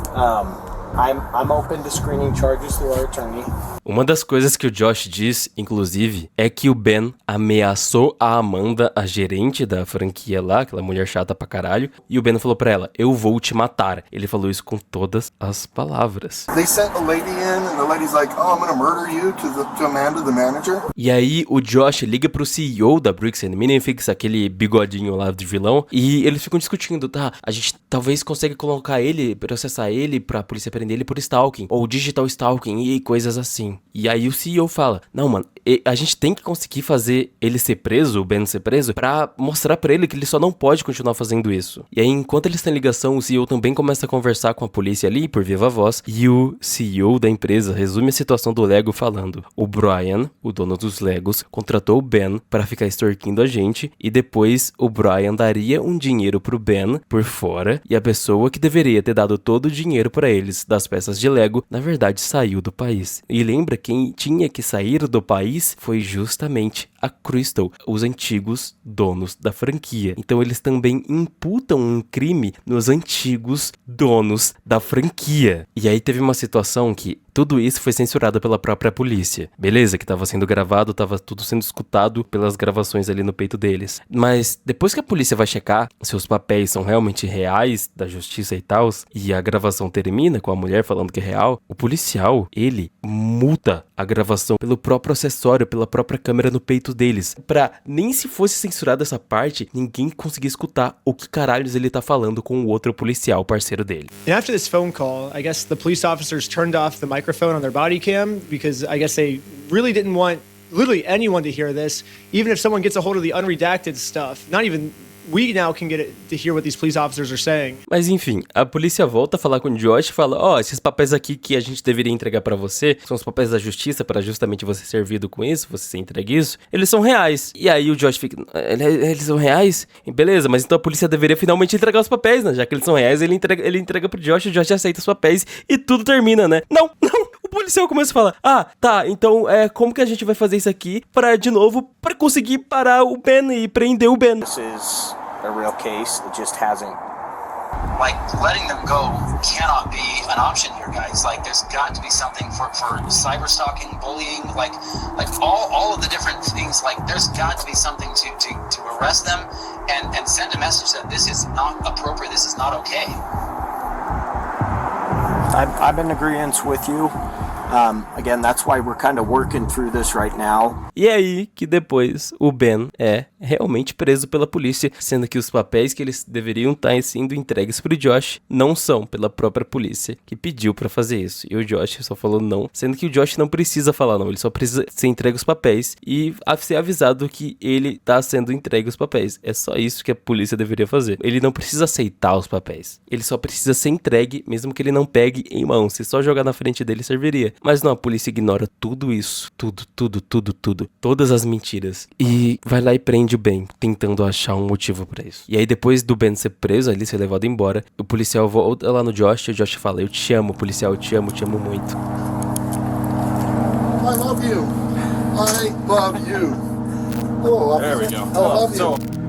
I'm open to screening charges through our attorney. Uma das coisas que o Josh diz, inclusive, é que o Ben ameaçou a Amanda, a gerente da franquia lá, aquela mulher chata pra caralho, e o Ben falou pra ela: eu vou te matar. Ele falou isso com todas as palavras. They sent a lady in and the lady's like, oh, I'm gonna murder you to Amanda, the manager. E aí o Josh liga pro CEO da Bricks & Minifix, aquele bigodinho lá de vilão, e eles ficam discutindo: tá, a gente talvez consiga colocar ele, processar ele pra polícia prender ele por stalking, ou digital stalking e coisas assim. E aí o CEO fala: não, mano, a gente tem que conseguir fazer ele ser preso, o Ben ser preso, pra mostrar pra ele que ele só não pode continuar fazendo isso. E aí, enquanto eles têm ligação, o CEO também começa a conversar com a polícia ali, por viva voz, e o CEO da empresa resume a situação do Lego falando: o Brian, o dono dos Legos, contratou o Ben para ficar extorquindo a gente, e depois o Brian daria um dinheiro pro Ben por fora, e a pessoa que deveria ter dado todo o dinheiro para eles das peças de Lego, na verdade saiu do país. E lembra, quem tinha que sair do país foi justamente a Crystal, os antigos donos da franquia. Então eles também imputam um crime nos antigos donos da franquia. E aí teve uma situação que tudo isso foi censurado pela própria polícia. Beleza, que tava sendo gravado, tava tudo sendo escutado pelas gravações ali no peito deles. Mas depois que a polícia vai checar se os papéis são realmente reais, da justiça e tal, e a gravação termina com a mulher falando que é real, o policial, ele muda a gravação pelo próprio acessório, pela própria câmera no peito deles. Pra nem se fosse censurada essa parte, ninguém conseguia escutar o que caralhos ele tá falando com o outro policial, parceiro dele. And after this phone call, I guess the police officers turned off the microphone on their body cam because I guess they really didn't want literally anyone to hear this, even if someone gets a hold of the unredacted stuff. Not even we now can get it to hear what these police officers are saying. Mas enfim, a polícia volta a falar com o Josh e fala: ó, esses papéis aqui que a gente deveria entregar pra você, são os papéis da justiça para justamente você ser servido com isso, você ser entregue isso, eles são reais. E aí o Josh fica: eles são reais? Beleza, mas então a polícia deveria finalmente entregar os papéis, né? Já que eles são reais, ele entrega pro Josh, o Josh aceita os papéis e tudo termina, né? Não! O policial começa a falar: ah, tá, então como que a gente vai fazer isso aqui de novo, pra conseguir parar o Ben e prender o Ben? This is a real case, it just hasn't. Like, letting them go cannot be an option here, guys. Like, there's got to be something for cyber stalking, bullying, like all of the different things. Like, there's got to be something to arrest them and send a message that this is not appropriate, this is not okay. I'm in agreement with you. Again, that's why we're kind of working through this right now. E aí que depois o Ben é realmente preso pela polícia, sendo que os papéis que eles deveriam estar sendo entregues pro Josh não são pela própria polícia que pediu pra fazer isso. E o Josh só falou não, sendo que o Josh não precisa falar não, ele só precisa ser entregue os papéis e ser avisado que ele tá sendo entregue os papéis. É só isso que a polícia deveria fazer. Ele não precisa aceitar os papéis, ele só precisa ser entregue, mesmo que ele não pegue em mão. Se só jogar na frente dele serviria. Mas não, a polícia ignora tudo isso, tudo, todas as mentiras, e vai lá e prende o Ben, tentando achar um motivo pra isso. E aí depois do Ben ser preso, ali ser levado embora, o policial volta lá no Josh e o Josh fala: eu te amo, policial, eu te amo muito. I love you. I love you. Oh, there we go. I love you.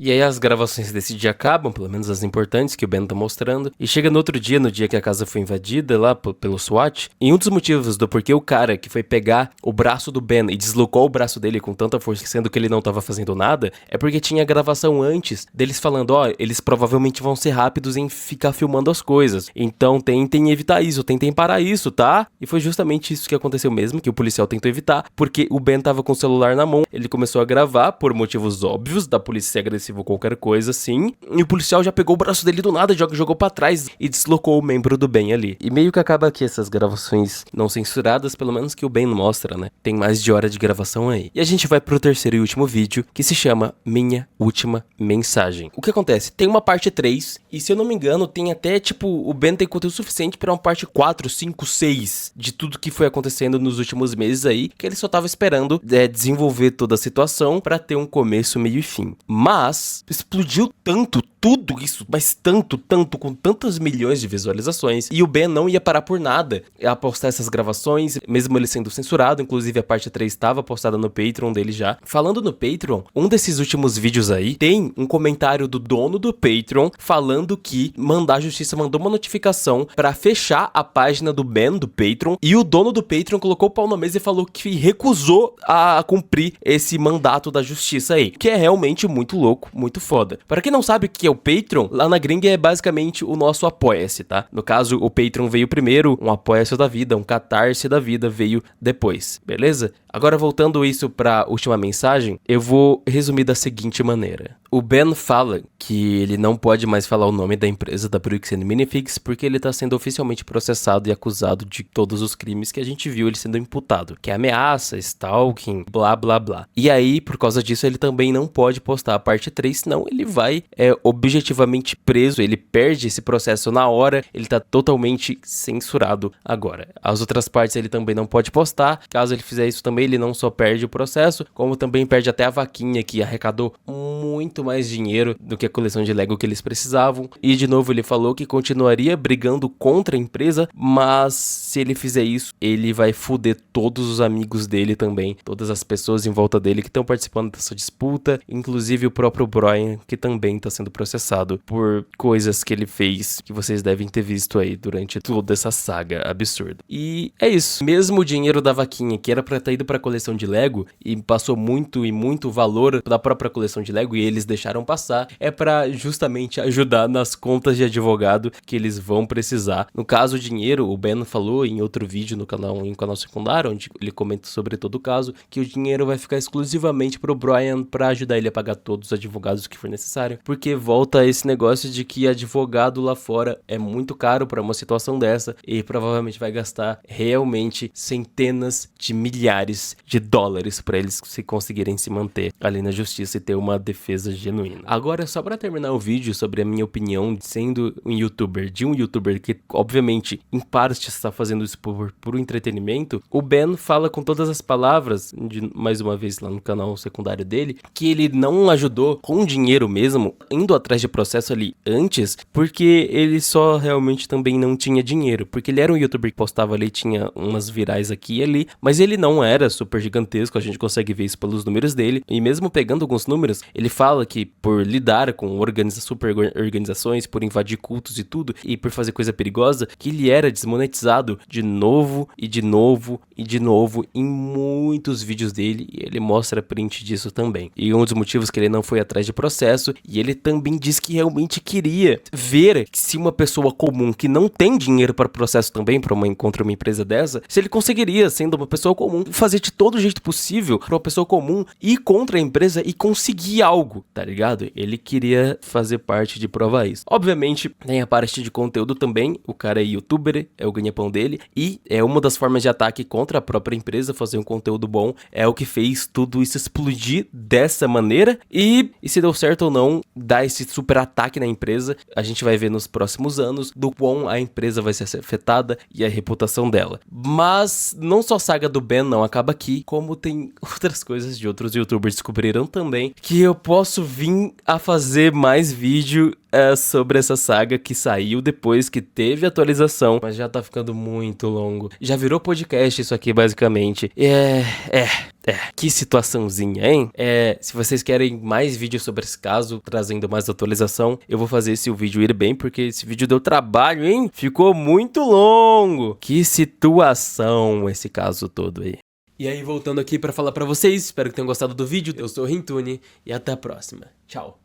E aí as gravações desse dia acabam, pelo menos as importantes que o Ben tá mostrando, e chega no outro dia, no dia que a casa foi invadida lá pelo SWAT, e um dos motivos do porquê o cara que foi pegar o braço do Ben e deslocou o braço dele com tanta força, sendo que ele não tava fazendo nada, é porque tinha gravação antes deles falando: ó, eles provavelmente vão ser rápidos em ficar filmando as coisas, então tentem evitar isso, tentem parar isso, tá? E foi justamente isso que aconteceu mesmo, que o policial tentou evitar, porque o Ben tava com o celular na mão, ele começou a gravar por motivos óbvios da polícia ser agressiva ou qualquer coisa assim, e o policial já pegou o braço dele do nada, jogou pra trás e deslocou o membro do Ben ali. E meio que acaba aqui essas gravações não censuradas, pelo menos que o Ben mostra, né? Tem mais de hora de gravação aí. E a gente vai pro terceiro e último vídeo, que se chama Minha Última Mensagem. O que acontece? Tem uma parte 3, e se eu não me engano, tem até, tipo, o Ben tem conteúdo suficiente pra uma parte 4, 5, 6, de tudo que foi acontecendo nos últimos meses aí, que ele só tava esperando desenvolver toda a situação pra ter um começo, meio e fim. Mas explodiu tanto, tudo isso, mas tanto, com tantas milhões de visualizações, e o Ben não ia parar por nada a postar essas gravações, mesmo ele sendo censurado. Inclusive a parte 3 estava postada no Patreon dele já. Falando no Patreon, um desses últimos vídeos aí, tem um comentário do dono do Patreon falando que a justiça mandou uma notificação pra fechar a página do Ben, do Patreon, e o dono do Patreon colocou o pau na mesa e falou que recusou a cumprir esse mandato da justiça aí, que é realmente muito louco, muito foda. Para quem não sabe o que é o Patreon, lá na gringa é basicamente o nosso Apoia-se, tá? No caso, o Patreon veio primeiro, um Apoia-se da vida, um Catarse da vida veio depois, beleza? Agora, voltando isso pra última mensagem, eu vou resumir da seguinte maneira. O Ben fala que ele não pode mais falar o nome da empresa da Bricks and Minifigs porque ele tá sendo oficialmente processado e acusado de todos os crimes que a gente viu ele sendo imputado, que é ameaça, stalking, blá blá blá. E aí, por causa disso, ele também não pode postar a parte 3, senão ele vai objetivamente preso, ele perde esse processo na hora, ele tá totalmente censurado agora. As outras partes ele também não pode postar, caso ele fizer isso também, ele não só perde o processo, como também perde até a vaquinha que arrecadou muito mais dinheiro do que a coleção de Lego que eles precisavam. E de novo ele falou que continuaria brigando contra a empresa, mas se ele fizer isso, ele vai foder todos os amigos dele também, todas as pessoas em volta dele que estão participando dessa disputa, inclusive o próprio Brian, que também está sendo processado por coisas que ele fez, que vocês devem ter visto aí durante toda essa saga absurda. E é isso, mesmo o dinheiro da vaquinha, que era pra ter ido pra coleção de Lego, e passou muito valor da própria coleção de Lego, e eles deixaram passar, é pra justamente ajudar nas contas de advogado que eles vão precisar. No caso, o dinheiro, o Ben falou em outro vídeo no canal, em canal secundário, onde ele comenta sobre todo o caso, que o dinheiro vai ficar exclusivamente pro Brian pra ajudar ele a pagar todos os advogados que for necessário, porque volta esse negócio de que advogado lá fora é muito caro pra uma situação dessa, e provavelmente vai gastar realmente centenas de milhares de dólares pra eles se conseguirem se manter ali na justiça e ter uma defesa genuína. Agora, só pra terminar o vídeo sobre a minha opinião, sendo um youtuber que obviamente em parte está fazendo isso por entretenimento, o Ben fala com todas as palavras, mais uma vez lá no canal secundário dele, que ele não ajudou com dinheiro mesmo, indo atrás de processo ali antes, porque ele só realmente também não tinha dinheiro, porque ele era um youtuber que postava ali, tinha umas virais aqui e ali, mas ele não era super gigantesco, a gente consegue ver isso pelos números dele, e mesmo pegando alguns números, ele fala que por lidar com super organizações, por invadir cultos e tudo, e por fazer coisa perigosa, que ele era desmonetizado de novo e de novo e de novo em muitos vídeos dele, e ele mostra print disso também. E um dos motivos que ele não foi atrás de processo, e ele também diz que realmente queria ver se uma pessoa comum que não tem dinheiro para processo também, contra uma empresa dessa, se ele conseguiria, sendo uma pessoa comum, fazer de todo jeito possível para uma pessoa comum ir contra a empresa e conseguir algo, tá ligado? Ele queria fazer parte de provar isso. Obviamente, tem a parte de conteúdo também, o cara é youtuber, é o ganha-pão dele, e é uma das formas de ataque contra a própria empresa, fazer um conteúdo bom, é o que fez tudo isso explodir dessa maneira, e se deu certo ou não, dar esse super ataque na empresa, a gente vai ver nos próximos anos do quão a empresa vai ser afetada e a reputação dela. Mas não só a saga do Ben não acaba aqui, como tem outras coisas de outros youtubers descobriram também, que eu posso vir a fazer mais vídeo sobre essa saga que saiu depois que teve atualização, mas já tá ficando muito longo. Já virou podcast isso aqui basicamente. Que situaçãozinha, hein? Se vocês querem mais vídeos sobre esse caso, trazendo mais atualização, eu vou fazer esse vídeo ir bem, porque esse vídeo deu trabalho, hein? Ficou muito longo. Que situação esse caso todo aí. E aí, voltando aqui pra falar pra vocês, espero que tenham gostado do vídeo. Eu sou o Rintune e até a próxima. Tchau.